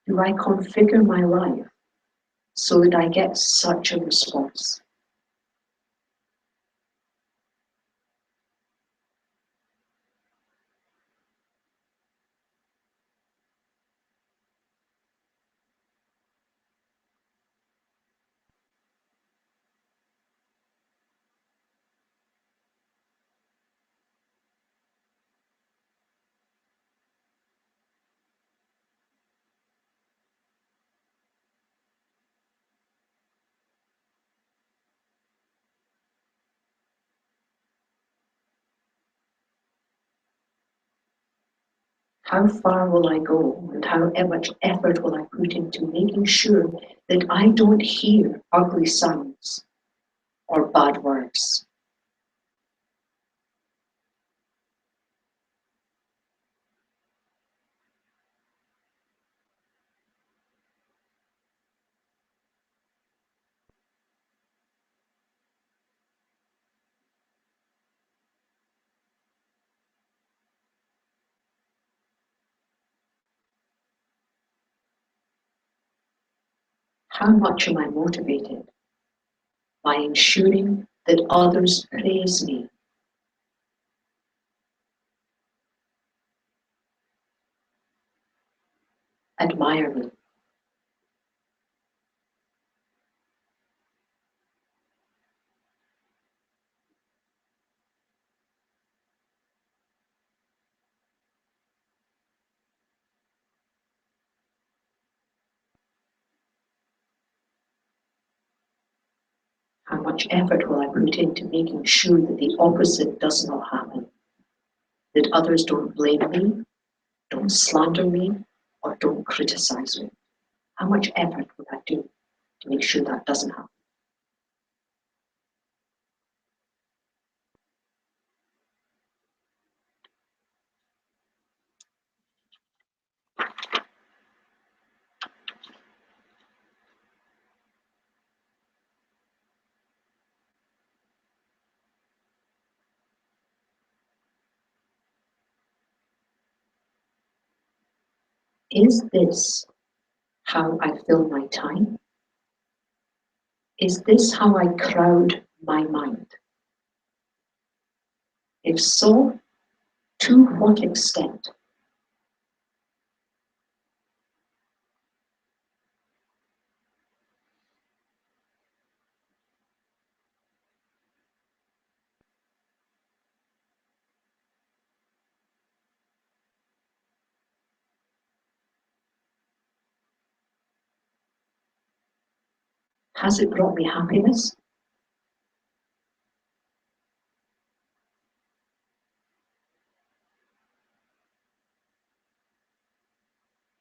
Do I configure my life so that I get such a response? How far will I go, and how much effort will I put into making sure that I don't hear ugly sounds or bad words? How much am I motivated by ensuring that others praise me, admire me? much effort will I put into making sure that the opposite does not happen? That others don't blame me, don't slander me, or don't criticize me? How much effort would I do to make sure that doesn't happen? Is this how I fill my time? Is this how I crowd my mind? If so, to what extent? Has it brought me happiness?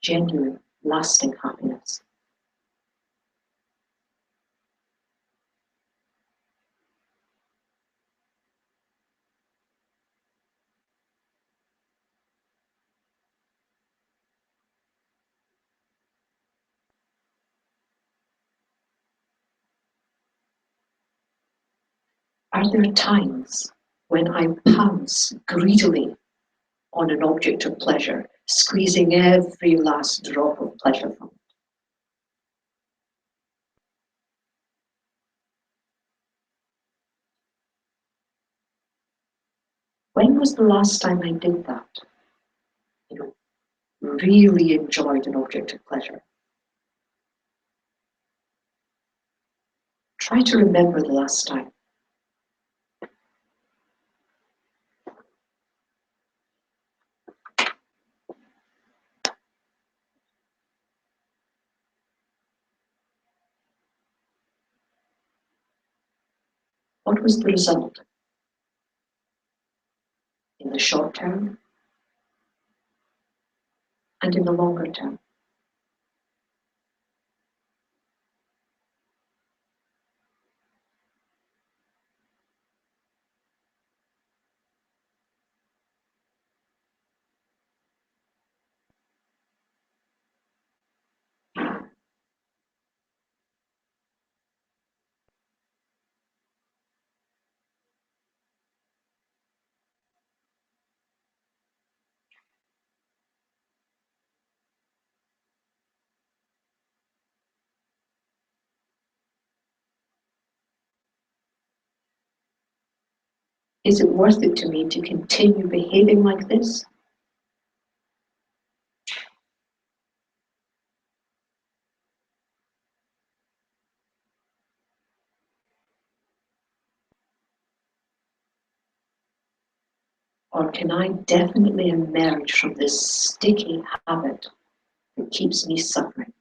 Genuine, lasting happiness. Are there times when I pounce greedily on an object of pleasure, squeezing every last drop of pleasure from it? When was the last time I did that? Really enjoyed an object of pleasure. Try to remember the last time. What was the result? In the short term and in the longer term. Is it worth it to me to continue behaving like this? Or can I definitely emerge from this sticky habit that keeps me suffering?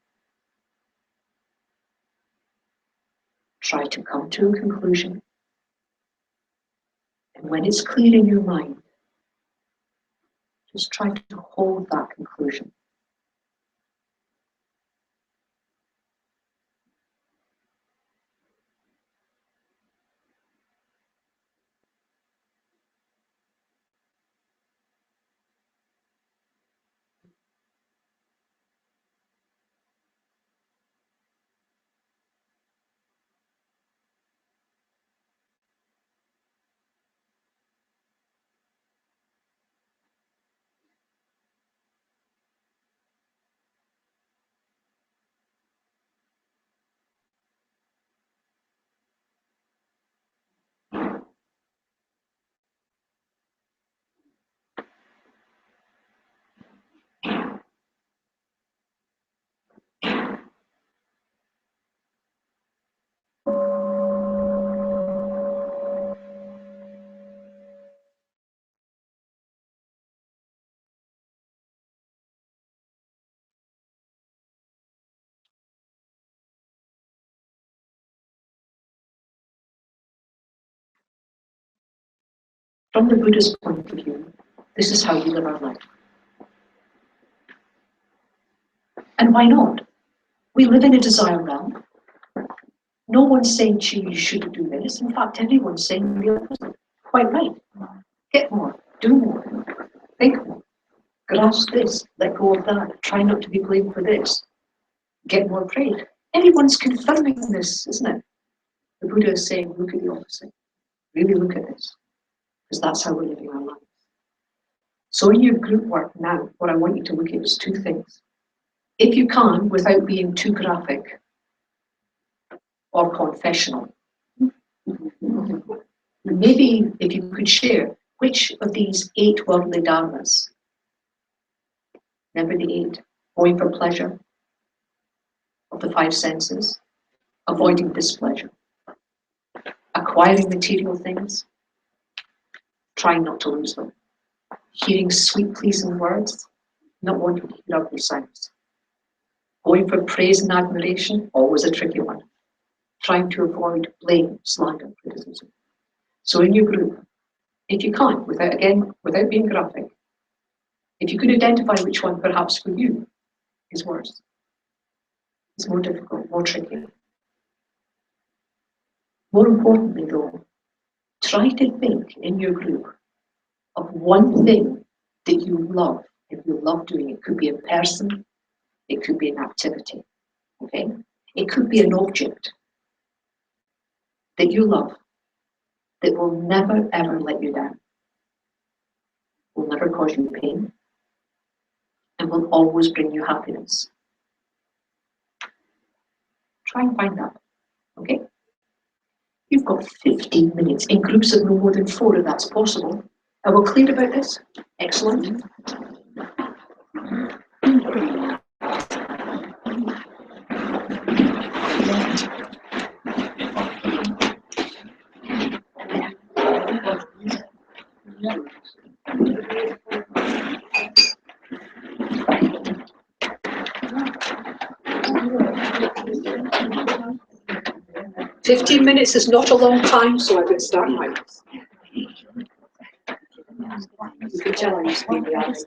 Try to come to a conclusion, and when it's clear in your mind, just try to hold that conclusion. From the Buddha's point of view, this is how we live our life. And why not? We live in a desire realm. No one's saying to you, you shouldn't do this. In fact, everyone's saying the opposite. Quite right. Get more, do more, think more, grasp this, let go of that, try not to be blamed for this, get more prayed. Everyone's confirming this, isn't it? The Buddha is saying, look at the opposite. Really look at this. Because that's how we're living our lives. So in your group work now, what I want you to look at is two things. If you can, without being too graphic or confessional, maybe if you could share which of these 8 worldly dharmas, remember the 8, going for pleasure of the 5 senses, avoiding displeasure, acquiring material things, trying not to lose them, hearing sweet pleasing words, not wanting to hear ugly sounds, going for praise and admiration, always a tricky one, trying to avoid blame, slander, criticism. So in your group, if you can't, without being graphic, if you could identify which one perhaps for you is worse, it's more difficult, more tricky. More importantly though, try to think in your group of one thing that you love. If you love doing it, could be a person, it could be an activity, okay? It could be an object that you love that will never ever let you down, will never cause you pain, and will always bring you happiness. Try and find that, okay? You've got 15 minutes in groups of no more than 4 if that's possible. Are we clear about this? Excellent. 15 minutes is not a long time, so I would start now. You can tell I used to be the artist.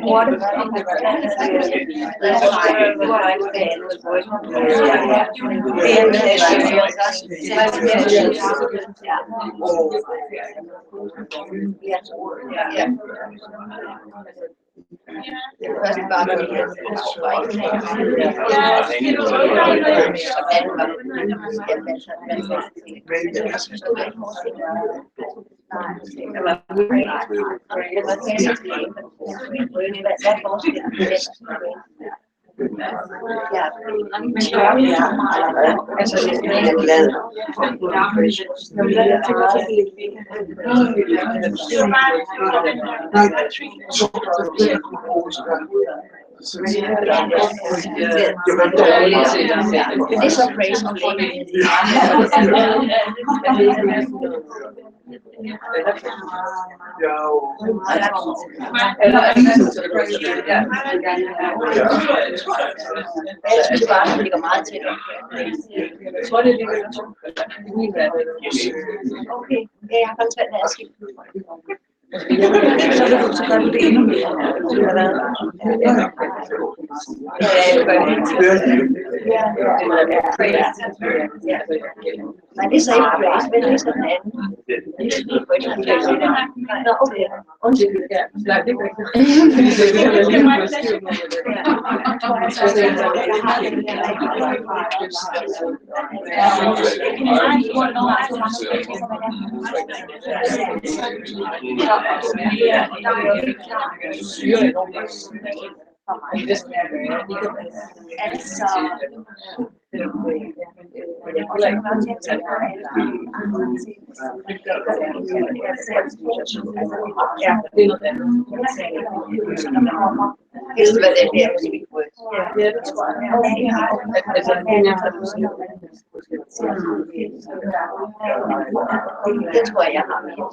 What if Men det sagde jeg også, men det er sådan en anden. Nå, okay. Undskyld. Nej, det gør det tror jeg har og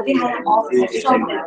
det har jeg også så meget.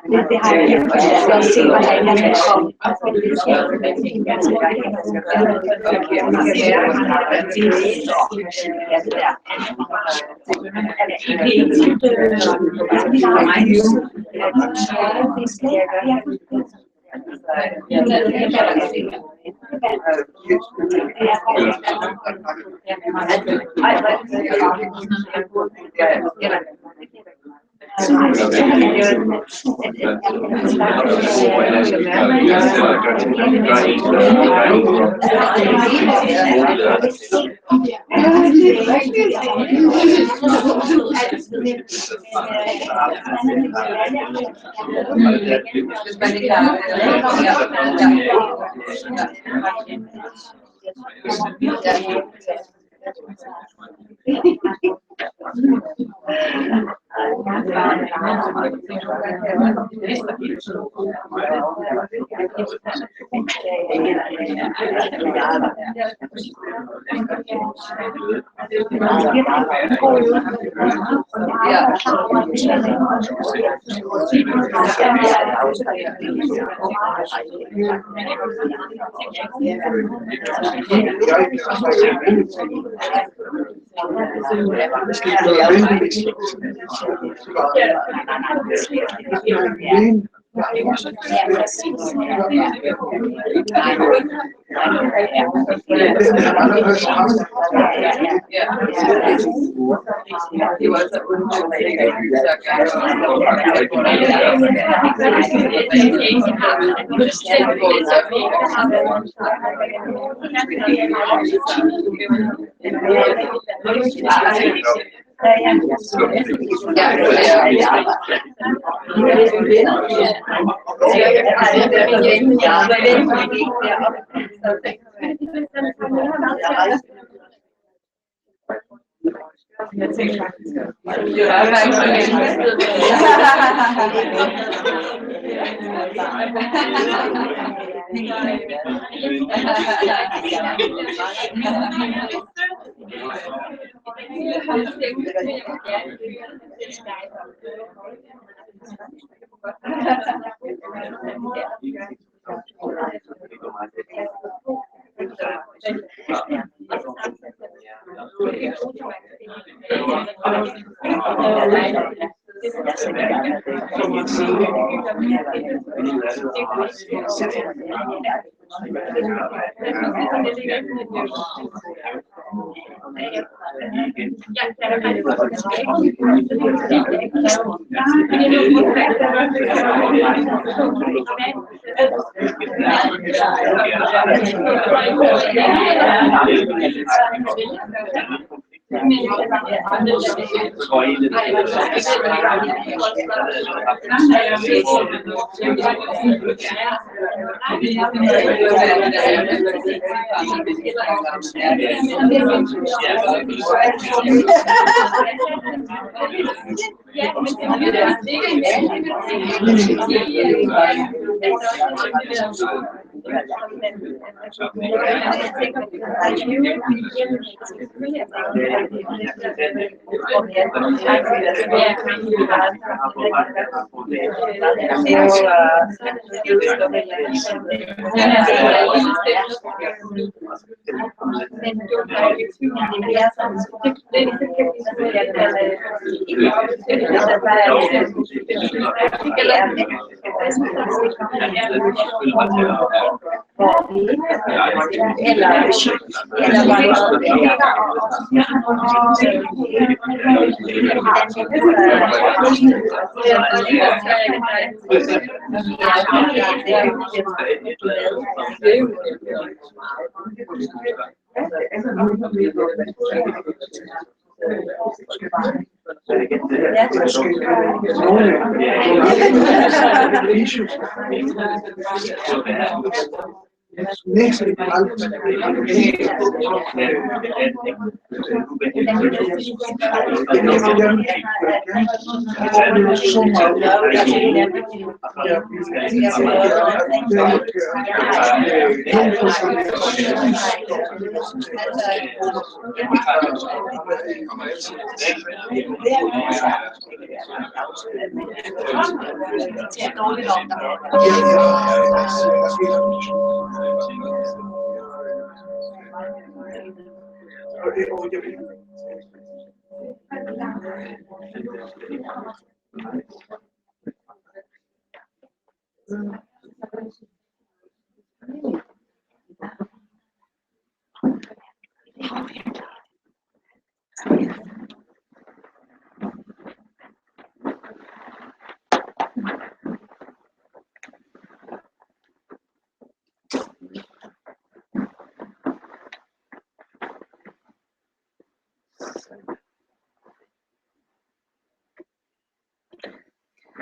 Det har jeg glemt, jeg skal se, hvordan jeg kan komme.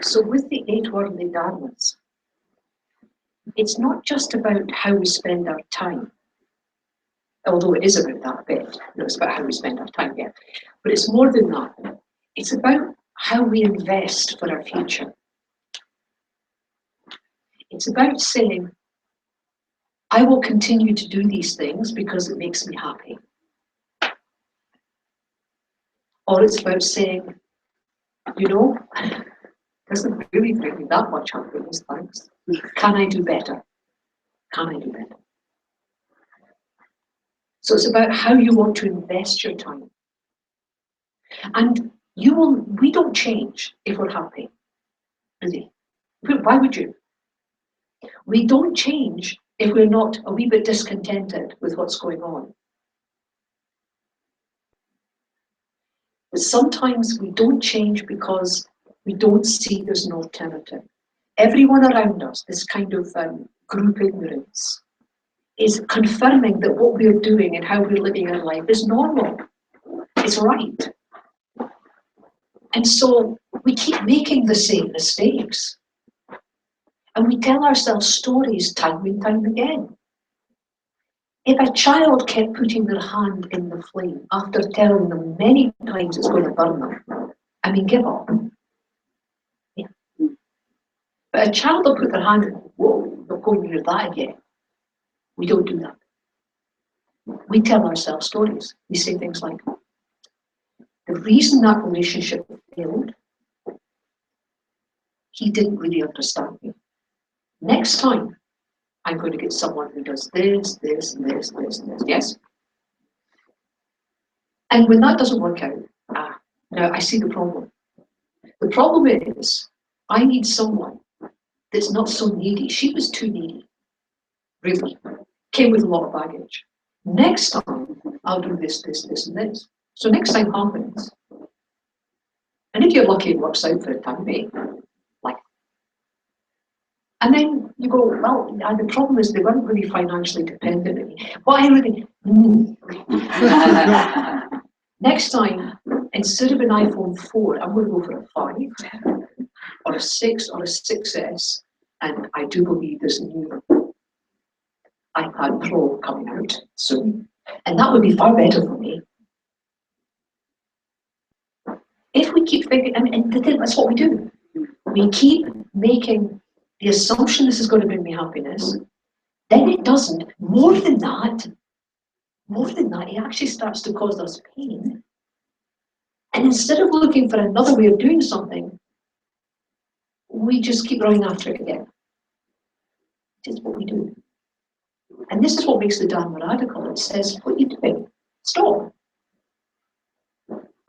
So with the 8 worldly dharmas, it's not just about how we spend our time, although it is about that a bit. It's about how we spend our time, yeah. But it's more than that. It's about how we invest for our future. It's about saying, I will continue to do these things because it makes me happy. Or it's about saying, you know, it doesn't really bring me that much happiness, thanks. Can I do better? Can I do better? So it's about how you want to invest your time. And we don't change if we're happy, really. Why would you? We don't change if we're not a wee bit discontented with what's going on. But sometimes we don't change because we don't see there's an alternative. Everyone around us, this kind of group ignorance, is confirming that what we're doing and how we're living our life is normal. It's right. And so we keep making the same mistakes. And we tell ourselves stories time and time again. If a child kept putting their hand in the flame after telling them many times it's going to burn them, I mean, give up. Yeah. But a child will put their hand in, whoa, not going near that again. We don't do that. We tell ourselves stories. We say things like, the reason that relationship failed, he didn't really understand me. Next time, I'm going to get someone who does this, this, and this, this, and this. Yes? And when that doesn't work out, now I see the problem. The problem is, I need someone that's not so needy. She was too needy, really. Came with a lot of baggage. Next time, I'll do this, this, this, and this. So next time happens. And if you're lucky, it works out for a time being. And then you go, well, the problem is they weren't really financially dependent on me. Well, I really, next time, instead of an iPhone 4, I'm going to go for a 5 or a 6 or a 6S. And I do believe there's a new iPad Pro coming out soon. And that would be far better for me. If we keep thinking, and that's what we do. We keep making the assumption this is going to bring me happiness, then it doesn't. More than that, it actually starts to cause us pain. And instead of looking for another way of doing something, we just keep running after it again. It's what we do. And this is what makes the Dharma radical. It says, what are you doing? Stop.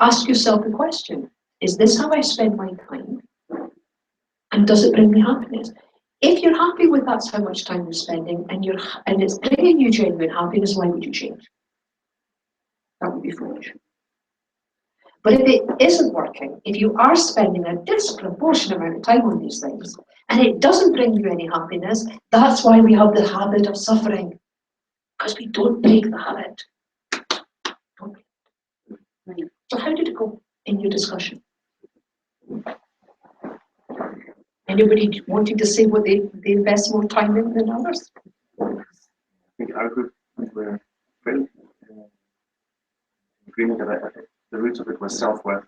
Ask yourself the question, is this how I spend my time? And does it bring me happiness? If you're happy with that's how much time you're spending and it's bringing you genuine happiness, why would you change? That would be foolish. But if it isn't working, if you are spending a disproportionate amount of time on these things and it doesn't bring you any happiness, that's why we have the habit of suffering. Because we don't break the habit. So how did it go in your discussion? Anybody wanting to say what they invest more time in than others? I think our group were very in agreement that the roots of it was self-worth.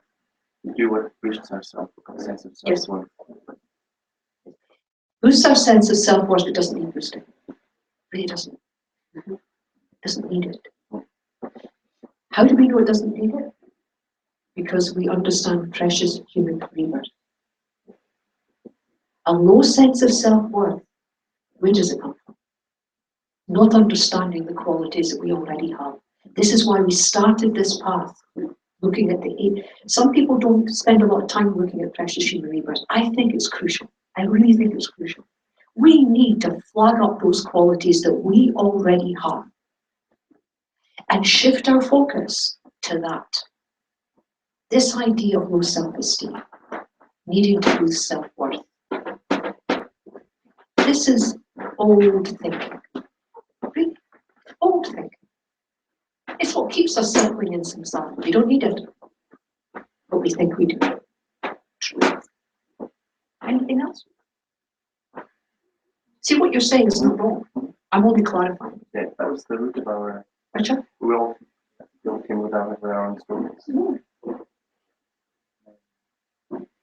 We do what reaches ourselves, a sense of self-worth. Boosts our sense of self-worth, it doesn't need boosting. It really doesn't. It doesn't need it. How do we know it doesn't need it? Because we understand precious human rebirth. A low sense of self-worth, where does it come from? Not understanding the qualities that we already have. This is why we started this path, looking at the eight. Some people don't spend a lot of time looking at precious human rebirth. I think it's crucial. I really think it's crucial. We need to flag up those qualities that we already have and shift our focus to that. This idea of low self-esteem, needing to boost self-worth. This is old thinking. Really? Old thinking. It's what keeps us settling in samsara. We don't need it, but we think we do. Truth. Anything else? See, what you're saying is not wrong. I'm only clarifying. Yeah, that was the root of our. Richard? We all came with our own stories.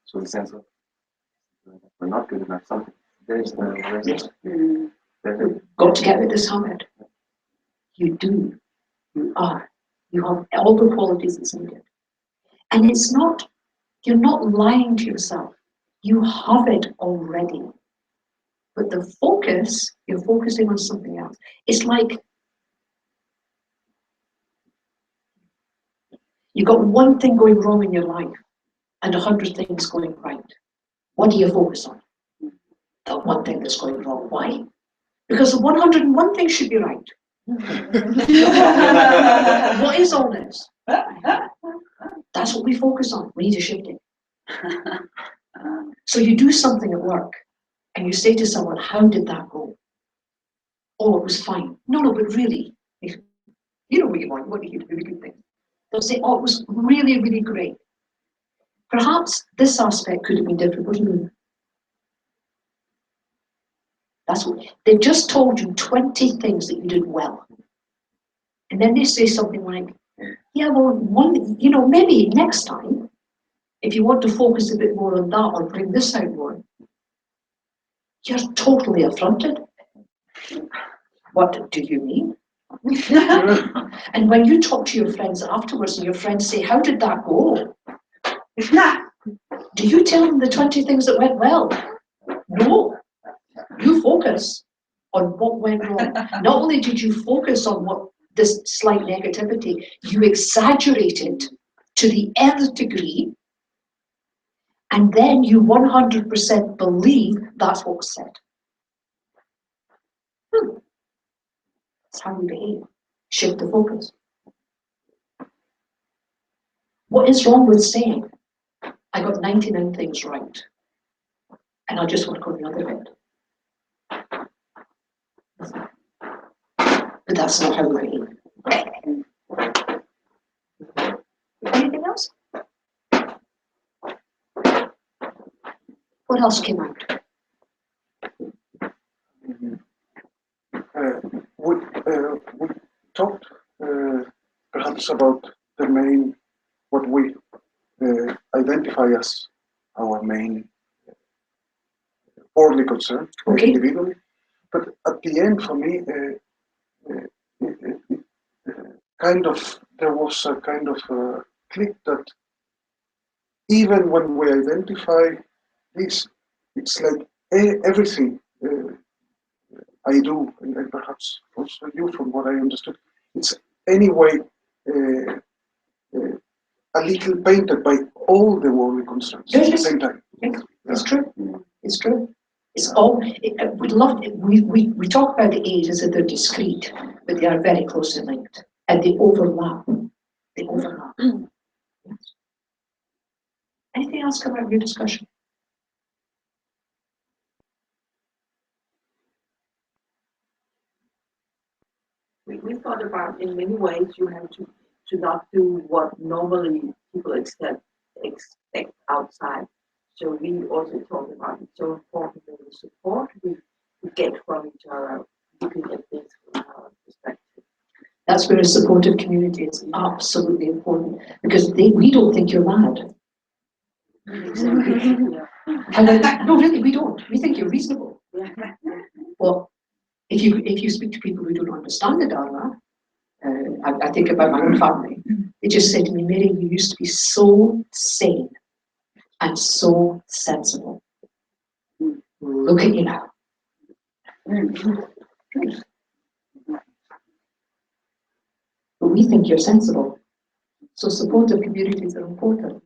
So the sense of we're not good enough. Something there's Yes. there's Got to get rid of this habit. You do. You are. You have all the qualities that's needed. And it's not, you're not lying to yourself. You have it already. But the focus, you're focusing on something else. It's like you've got one thing going wrong in your life and 100 things going right. What do you focus on? The one thing that's going wrong. Why? Because the 101 things should be right. What is all this? That's what we focus on. We need to shift it. So you do something at work and you say to someone, how did that go? Oh, it was fine. No, but really, you know what you want. You want to hear the really good thing. They'll say, oh, it was really, really great. Perhaps this aspect could have been different. What do you mean? That's what they've just told you 20 things that you did well. And then they say something like, yeah, well, maybe next time, if you want to focus a bit more on that or bring this out more, you're totally affronted. What do you mean? And when you talk to your friends afterwards and your friends say, how did that go? Do you tell them the 20 things that went well? No. You focus on what went wrong. Not only did you focus on what this slight negativity, you exaggerated to the nth degree, and then you 100% believe that's what was said. That's how we behave. Shift the focus. What is wrong with saying, I got 99 things right, and I just want to go the other bit? But that's not how we behave. Anything else? What else came out? We talked perhaps about the main, what we identify as our main worldly concern individually. But at the end, for me, there was a kind of click that even when we identify this, it's like everything I do, and perhaps also you, from what I understood, it's anyway a little painted by all the worldly concerns at the same time. Yes, it's true. It's true. It's all. We love it. We talk about the eight as if they're discrete, but they are very closely linked, and they overlap. They overlap. Yes. Anything else come out of your discussion? We thought about in many ways you have to not do what normally people expect outside. So we also talk about it's so important that the support we get from each other, looking at things from our perspective. That's where a supportive community is absolutely important, because we don't think you're mad. No, really, we don't. We think you're reasonable. Well, if you speak to people who don't understand the Dharma, I think about my own family. They just said to me, Mary, you used to be so sane and so sensible. Look at you now. But we think you're sensible. So supportive communities are important.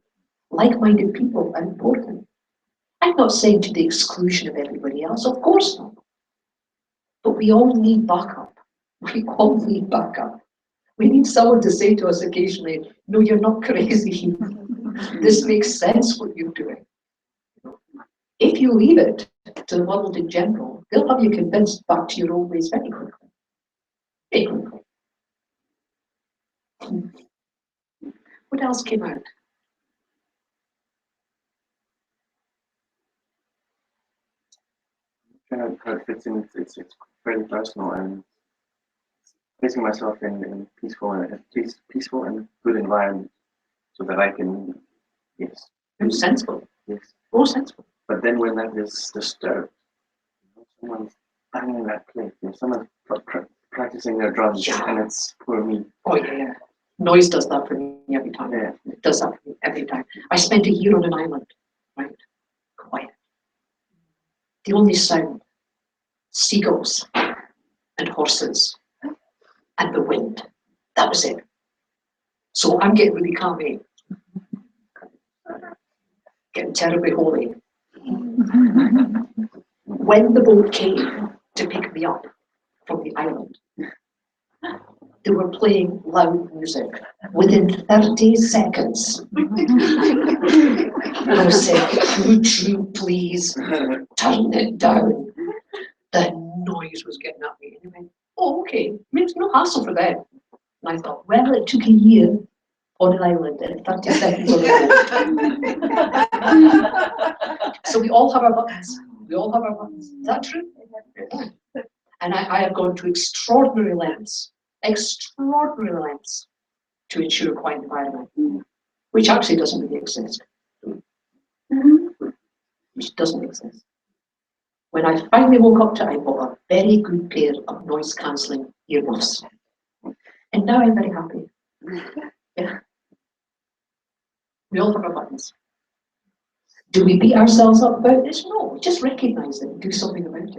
Like-minded people are important. I'm not saying to the exclusion of everybody else, of course not. But we all need backup. We all need backup. We need someone to say to us occasionally, no, you're not crazy. This makes sense what you're doing. If you leave it to the world in general, they'll have you convinced back to your old ways very quickly. Very quickly. What else came out? How it fits in, it's very personal, and placing myself in peaceful and good environment so that I can, yes. Who's sensible? Yes. More sensible. But then when that is disturbed, someone's banging that plate, someone's practicing their drums, and it's poor me. Oh yeah. Noise does that for me every time. Yeah. It does that for me every time. I spent a year on an island, right? Quiet. The only sound, seagulls and horses and the wind. That was it. So I'm getting really calm, getting terribly holy. When the boat came to pick me up from the island, they were playing loud music within 30 seconds. I said, would you please turn it down? The noise was getting at me. And he went, oh, okay, it's no hassle for them. And I thought, well, it took a year on an island and 30 seconds on a boat. So we all have our buttons. We all have our buttons. Is that true? And I have gone to extraordinary lengths to ensure a quiet environment, which actually doesn't really exist. Which doesn't exist. When I finally woke up to it, I bought a very good pair of noise-cancelling earmuffs. And now I'm very happy. Yeah. We all have our buttons. Do we beat ourselves up about this? No, we just recognise it and do something about it.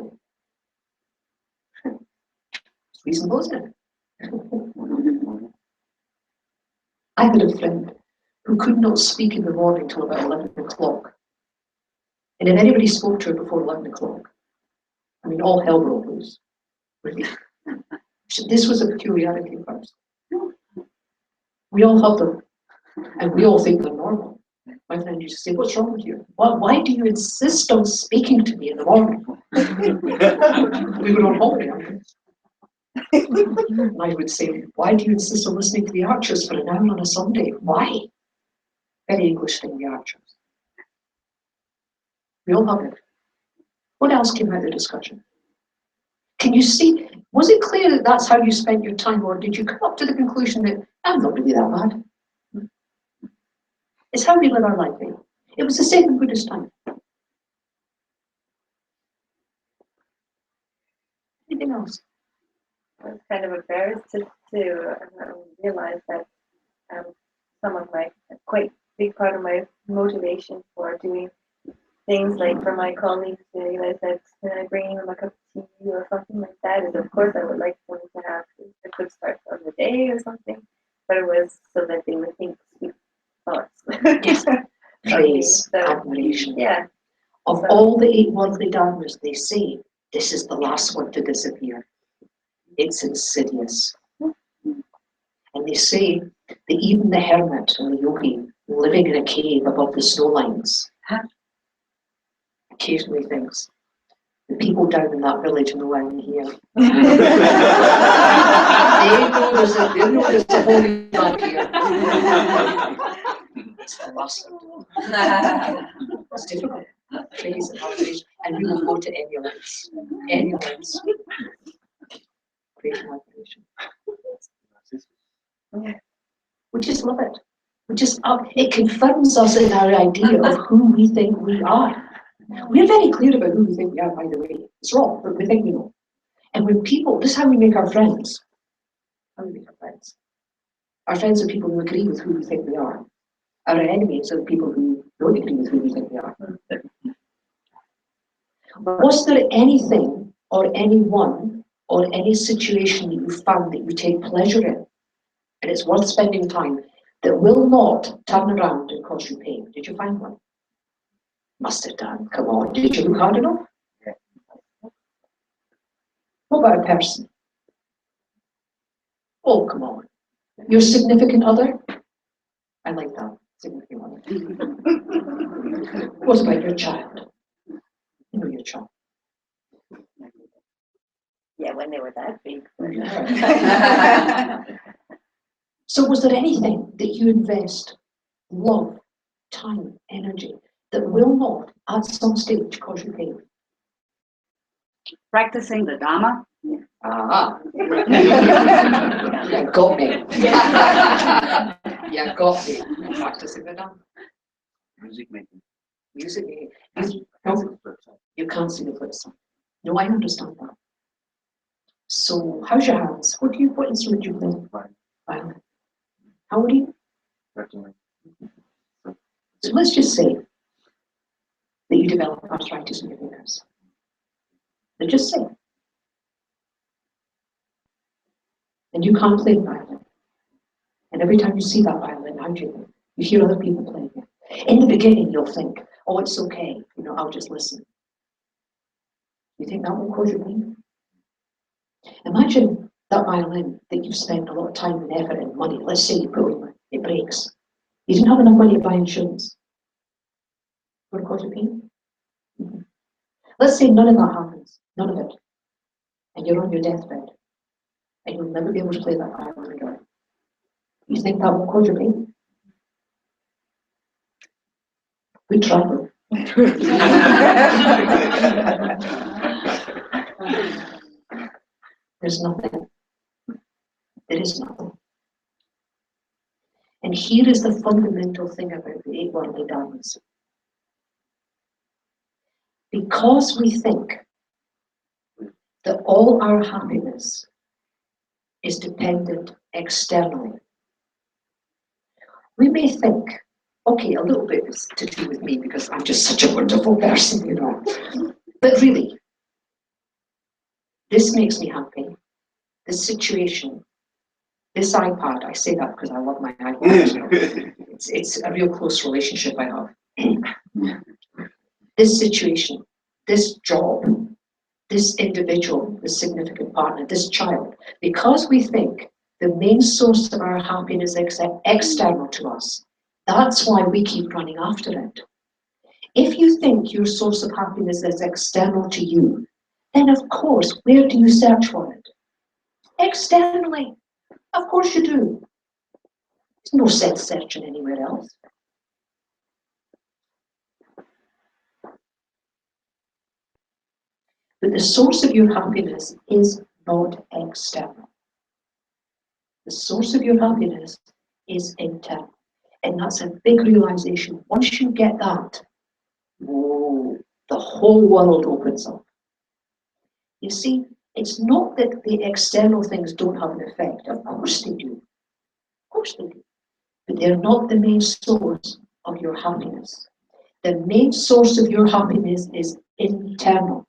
It's reasonable, isn't it? I had a friend who could not speak in the morning till about 11 o'clock. And if anybody spoke to her before 11 o'clock, I mean, all hell broke loose. Really. This was a peculiarity of ours. We all have them, and we all think they're normal. My friend used to say, what's wrong with you? Well, why do you insist on speaking to me in the morning? We were on holiday. And I would say, why do you insist on listening to the Archers for an hour on a Sunday? Why? Very English thing, the Archers. We all have it. What else came out of the discussion? Can you see, was it clear that that's how you spent your time, or did you come up to the conclusion that I'm not really that bad? It's how we live our life. It was the same in Buddhist time. Anything else? I was kind of embarrassed to realize that some of my, quite big part of my motivation for doing things like for my colleagues to realize that when I bring them a cup of tea or something like that, is of course I would like them to have a good start of the day or something, but it was so that they would think sweet thoughts. Yes. Praise, so, admiration. Yeah. Of all the 8 worldly dharmas, they say this is the last one to disappear. It's insidious. And they say that even the hermit and the yogi living in a cave above the snow lines occasionally thinks the people down in that village know I'm here. They know there's a holy man here. It's the bastard. It's difficult. Praise and adoration. And we will go to any lengths. Any lengths. Praise and adoration. We just love it. It confirms us in our idea of who we think we are. We're very clear about who we think we are, by the way. It's wrong, but we think we know. And when people, this is how we make our friends. How we make our friends. Our friends are people who agree with who we think we are. Our enemies are people who don't agree with who we think we are. Was there anything or anyone or any situation that you found that you take pleasure in, and it's worth spending time, that will not turn around and cause you pain? Did you find one? Must have done. Come on, did you look hard enough? What about a person? Oh, come on. Your significant other? I like that. Significant other. What about your child? You know your child. Yeah, when they were that big. So was there anything that you invest love, time, energy that will not at some stage cause you pain? Practicing the Dharma. Ah. You got me. You got me. Practicing the Dharma. Music making. Music making. You can't see the flip side. No, I understand that. So, how's your hands? What instrument do you play? Violin. How old are you? 39. So let's just say that you develop arthritis in your fingers. Let's just say. And you can't play the violin. And every time you see that violin, how do you think? You hear other people playing it. In the beginning, you'll think, oh, it's okay. I'll just listen. You think that will cause you pain? Imagine that violin that you've spent a lot of time and effort and money. Let's say you put it, it breaks. You didn't have enough money to buy insurance. Would it cause you pain? Mm-hmm. Let's say none of that happens. None of it. And you're on your deathbed. And you'll never be able to play that violin again. You think that will cause you pain? We tried. There's nothing. There is nothing. And here is the fundamental thing about the 8 worldly dharmas. Because we think that all our happiness is dependent externally, we may think, okay, a little bit is to do with me because I'm just such a wonderful person, But really, this makes me happy. This situation, this iPad, I say that because I love my iPad. It's a real close relationship I have. This situation, this job, this individual, this significant partner, this child, because we think the main source of our happiness is external to us, that's why we keep running after it. If you think your source of happiness is external to you, then of course, where do you search for it? Externally. Of course you do. There's no sense searching anywhere else. But the source of your happiness is not external. The source of your happiness is internal. And that's a big realization. Once you get that, whoa, the whole world opens up. You see, it's not that the external things don't have an effect. Of course they do. Of course they do. But they're not the main source of your happiness. The main source of your happiness is internal.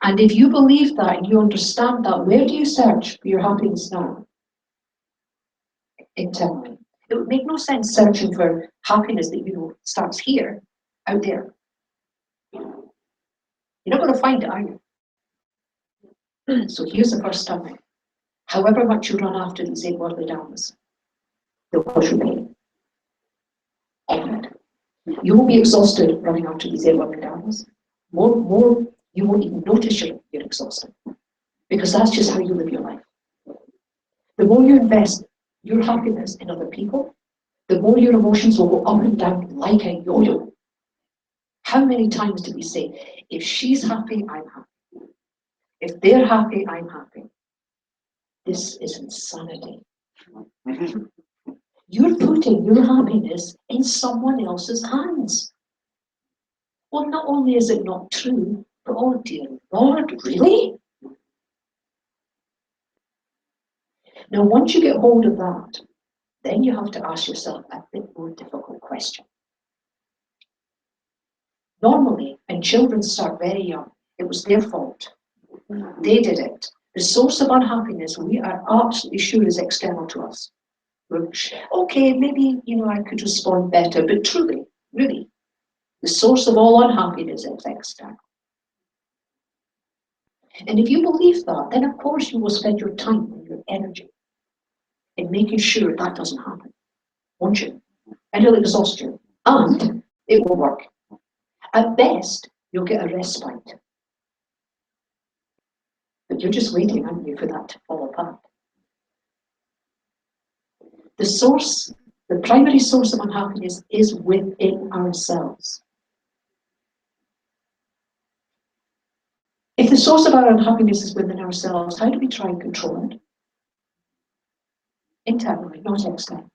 And if you believe that and you understand that, where do you search for your happiness now? Internally. It would make no sense searching for happiness that starts here, out there. You're not going to find it, are you? So here's the first step. However much you run after these 8 worldly dharmas, they'll cause you pain. You will be exhausted running after these 8 worldly dharmas. More, you won't even notice you're exhausted. Because that's just how you live your life. The more you invest your happiness in other people, the more your emotions will go up and down like a yo-yo. How many times do we say, if she's happy, I'm happy. If they're happy, I'm happy. This is insanity. You're putting your happiness in someone else's hands. Well, not only is it not true, but oh dear Lord, really? Now, once you get hold of that, then you have to ask yourself a bit more difficult question. Normally, when children start very young, it was their fault. They did it. The source of unhappiness, we are absolutely sure, is external to us. Okay, maybe, I could respond better, but truly, really, the source of all unhappiness is external. And if you believe that, then of course you will spend your time and your energy in making sure that doesn't happen, won't you? And it'll exhaust you, and it will work. At best, you'll get a respite. But you're just waiting, aren't you, for that to fall apart. The source, the primary source of unhappiness is within ourselves. If the source of our unhappiness is within ourselves, how do we try and control it? Internally, not externally.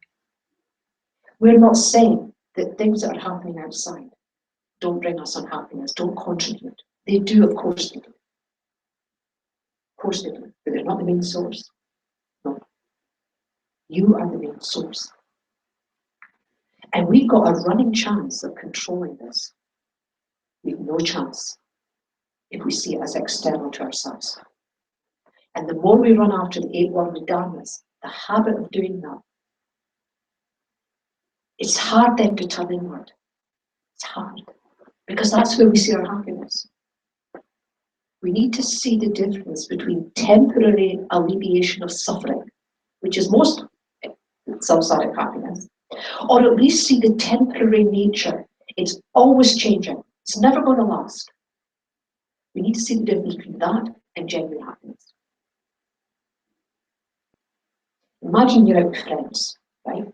We're not saying that things that are happening outside don't bring us unhappiness, don't contribute. They do, of course they do. Of course they do, but they're not the main source. No. You are the main source. And we've got a running chance of controlling this. We've no chance if we see it as external to ourselves. And the more we run after the 8 worldly dharmas, the habit of doing that, it's hard then to turn inward. It's hard. Because that's where we see our happiness. We need to see the difference between temporary alleviation of suffering, which is most samsaric happiness, or at least see the temporary nature. It's always changing. It's never going to last. We need to see the difference between that and genuine happiness. Imagine you're out with friends, right?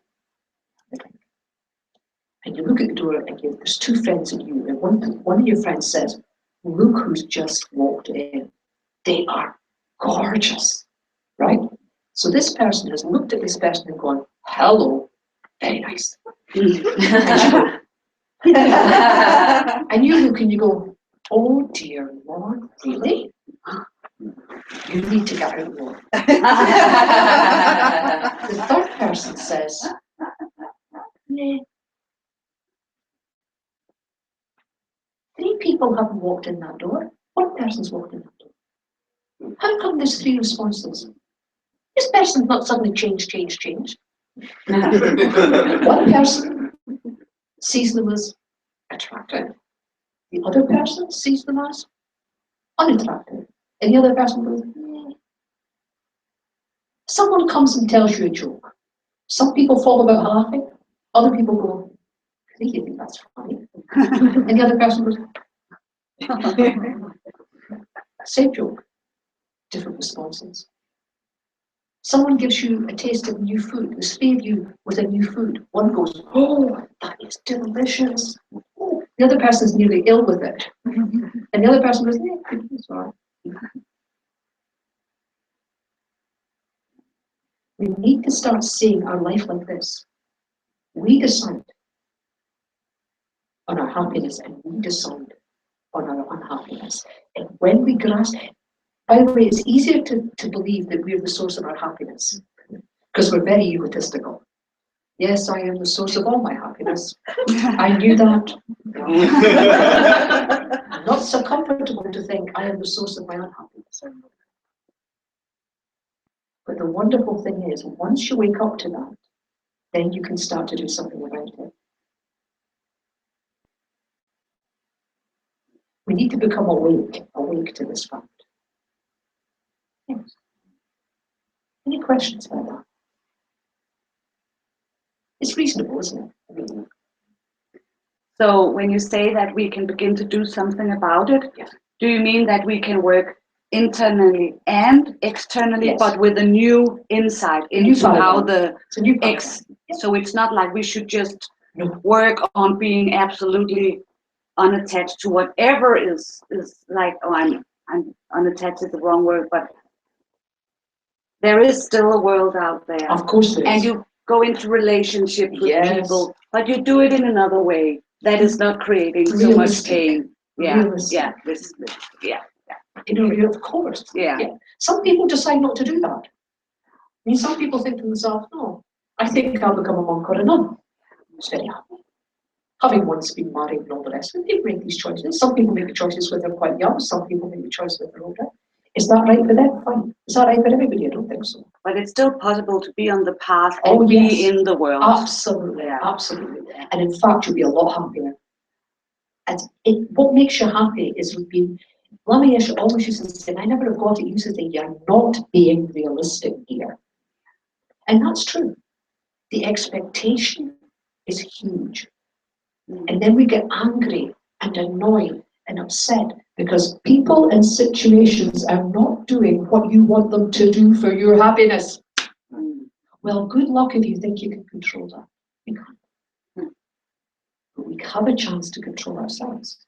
And you look at the door and there's 2 friends in you, and one of your friends says, look who's just walked in. They are gorgeous, right? So this person has looked at this person and gone, hello, very nice. And you look and you go, oh dear Lord, really? You need to get out more. The third person says, nah. 3 people haven't walked in that door. 1 person's walked in that door. How come there's 3 responses? This person's not suddenly changed. 1 person sees them as attractive. The other person sees them as unattractive. And the other person goes, eh. Someone comes and tells you a joke. Some people fall about laughing. Other people go, I think you think that's funny. And the other person goes, same joke, different responses. Someone gives you a taste of new food. There's 3 of you with a new food. One goes, oh, that is delicious. Oh, the other person's nearly ill with it. And the other person goes, yeah, it's all right. We need to start seeing our life like this. We decide on our happiness and we decide on our unhappiness. And when we grasp, by the way, it's easier to believe that we're the source of our happiness because we're very egotistical. Yes, I am the source of all my happiness. I knew that. I'm not so comfortable to think I am the source of my unhappiness. But the wonderful thing is, once you wake up to that, then you can start to do something about it. We need to become awake to this fact. Yes. Any questions about that? It's reasonable, isn't it? So when you say that we can begin to do something about it, Yes. do you mean that we can work internally and externally, Yes. but with a new insight new into how paradigm. the It's a new ex. So it's not like we should just No. work on being absolutely unattached to whatever is like. Oh, I'm unattached is the wrong word, but there is still a world out there, Of course there is. and you go into relationships with Yes. people, but you do it in another way that is not creating so much Realistic. pain. Yeah, Realistic. yeah, yeah. Of course. Yeah. Some people decide not to do that. I mean, some people think to themselves, no, I think I'll become a monk or a nun. It's very happy. Having once been married and all the rest, and they make these choices. Some people make the choices when they're quite young, some people make the choice when they're older. Is that right for them? Fine. Is that right for everybody? I don't think so. But it's still possible to be on the path Oh, and yes. be in the world. Absolutely, Yeah. absolutely. And in fact, you'll be a lot happier. And what makes you happy is being. Lam-Rim always used to say, and I never have got it, he used to say, you're not being realistic here. And that's true. The expectation is huge. And then we get angry and annoyed and upset because people and situations are not doing what you want them to do for your happiness. Well, good luck if you think you can control that. You can't. But we have a chance to control ourselves.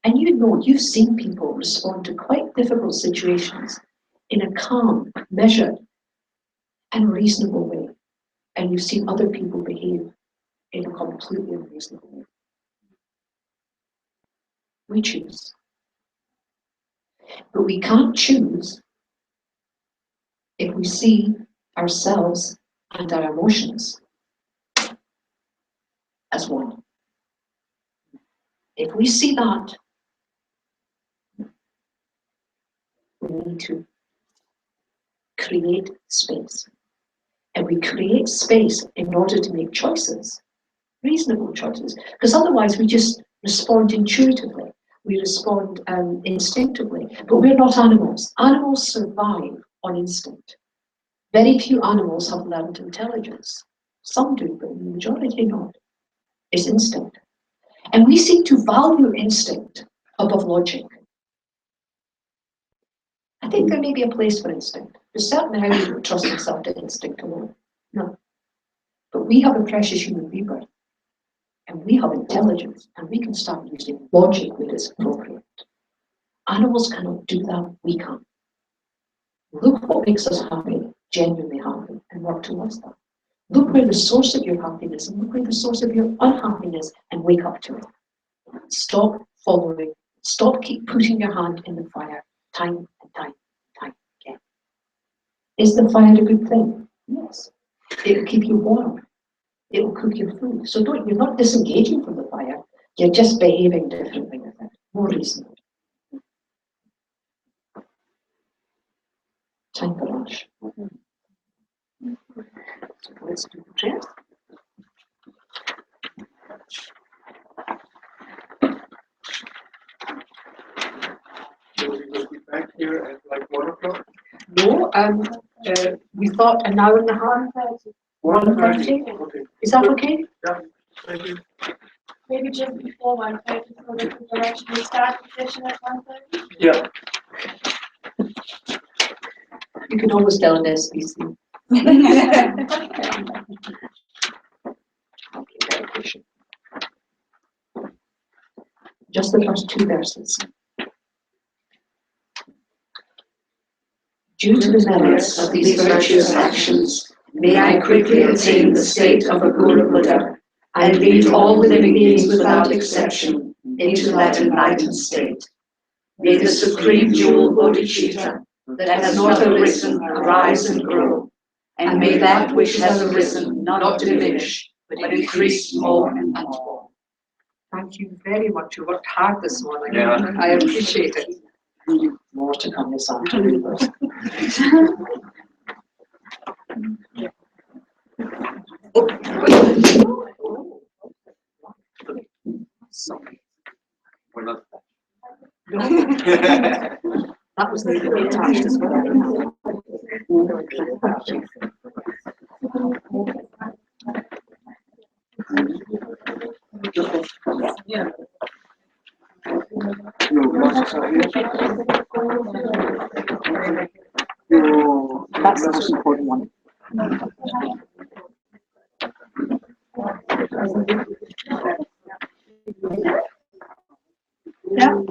And you've seen people respond to quite difficult situations in a calm, measured, and reasonable way. And you've seen other people behave in a completely unreasonable way. We choose. But we can't choose if we see ourselves and our emotions as one. If we see that, we need to create space. And we create space in order to make choices, reasonable choices, because otherwise we just respond intuitively. We respond instinctively, but we're not animals. Animals survive on instinct. Very few animals have learned intelligence. Some do, but the majority not. It's instinct. And we seem to value instinct above logic. I think there may be a place for instinct. But certainly I wouldn't trust myself to instinct alone. No. But we have a precious human rebirth. And we have intelligence. And we can start using logic when it's appropriate. Animals cannot do that. We can. Look what makes us happy, genuinely happy, and work towards that. Look where the source of your happiness and look where the source of your unhappiness and wake up to it. Stop following. Stop keep putting your hand in the fire time and time again. Is the fire a good thing? Yes. It will keep you warm. It will cook your food. So you're not disengaging from the fire. You're just behaving differently with it. More reasonable. Time for lunch. So let's do the prayers. Will we be back here at like 1 o'clock? No, we thought an hour and a half. 1:30. Okay. Is that okay? Yeah. Thank you. Maybe just before 1:30 so that we can actually start the session at 1:30. Yeah. You can always tell an SBC. Okay, very patient. Just the first 2 verses. Due to the merits of these virtuous actions, may I quickly attain the state of a Guru Buddha and lead all living beings without exception into that enlightened state. May the supreme jewel Bodhicitta that has not arisen arise and grow, and may that which has arisen not diminish, but increase more and more. Thank you very much. You worked hard this morning. Yeah. I appreciate it. More to come this afternoon. Sorry. We're not. That was legally attached as well. Your glasses are here. Your That's the most important one. Yeah.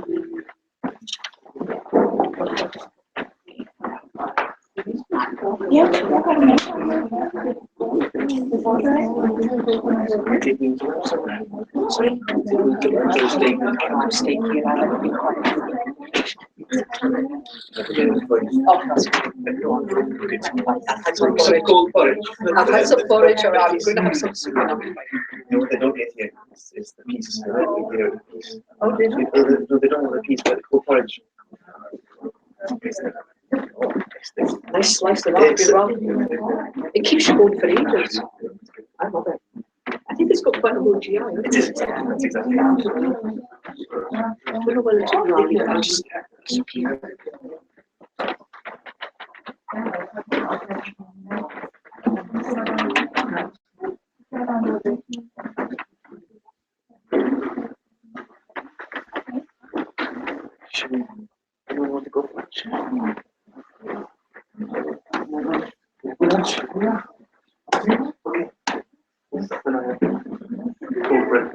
I've had some porridge or I'm going to have some soup. No, they don't get here. It's the piece. They hear the piece. Oh, did you? No, they don't have the piece, but the cold porridge. Nice slice of that, as well. It keeps you going for ages. I love it. I think it's got quite a low GI. It is exactly. That's exactly. I don't know whether it's wrong, but I just disappear. Anyone want to go for lunch? lunch. Yeah. Okay. Yes, then I have cold bread.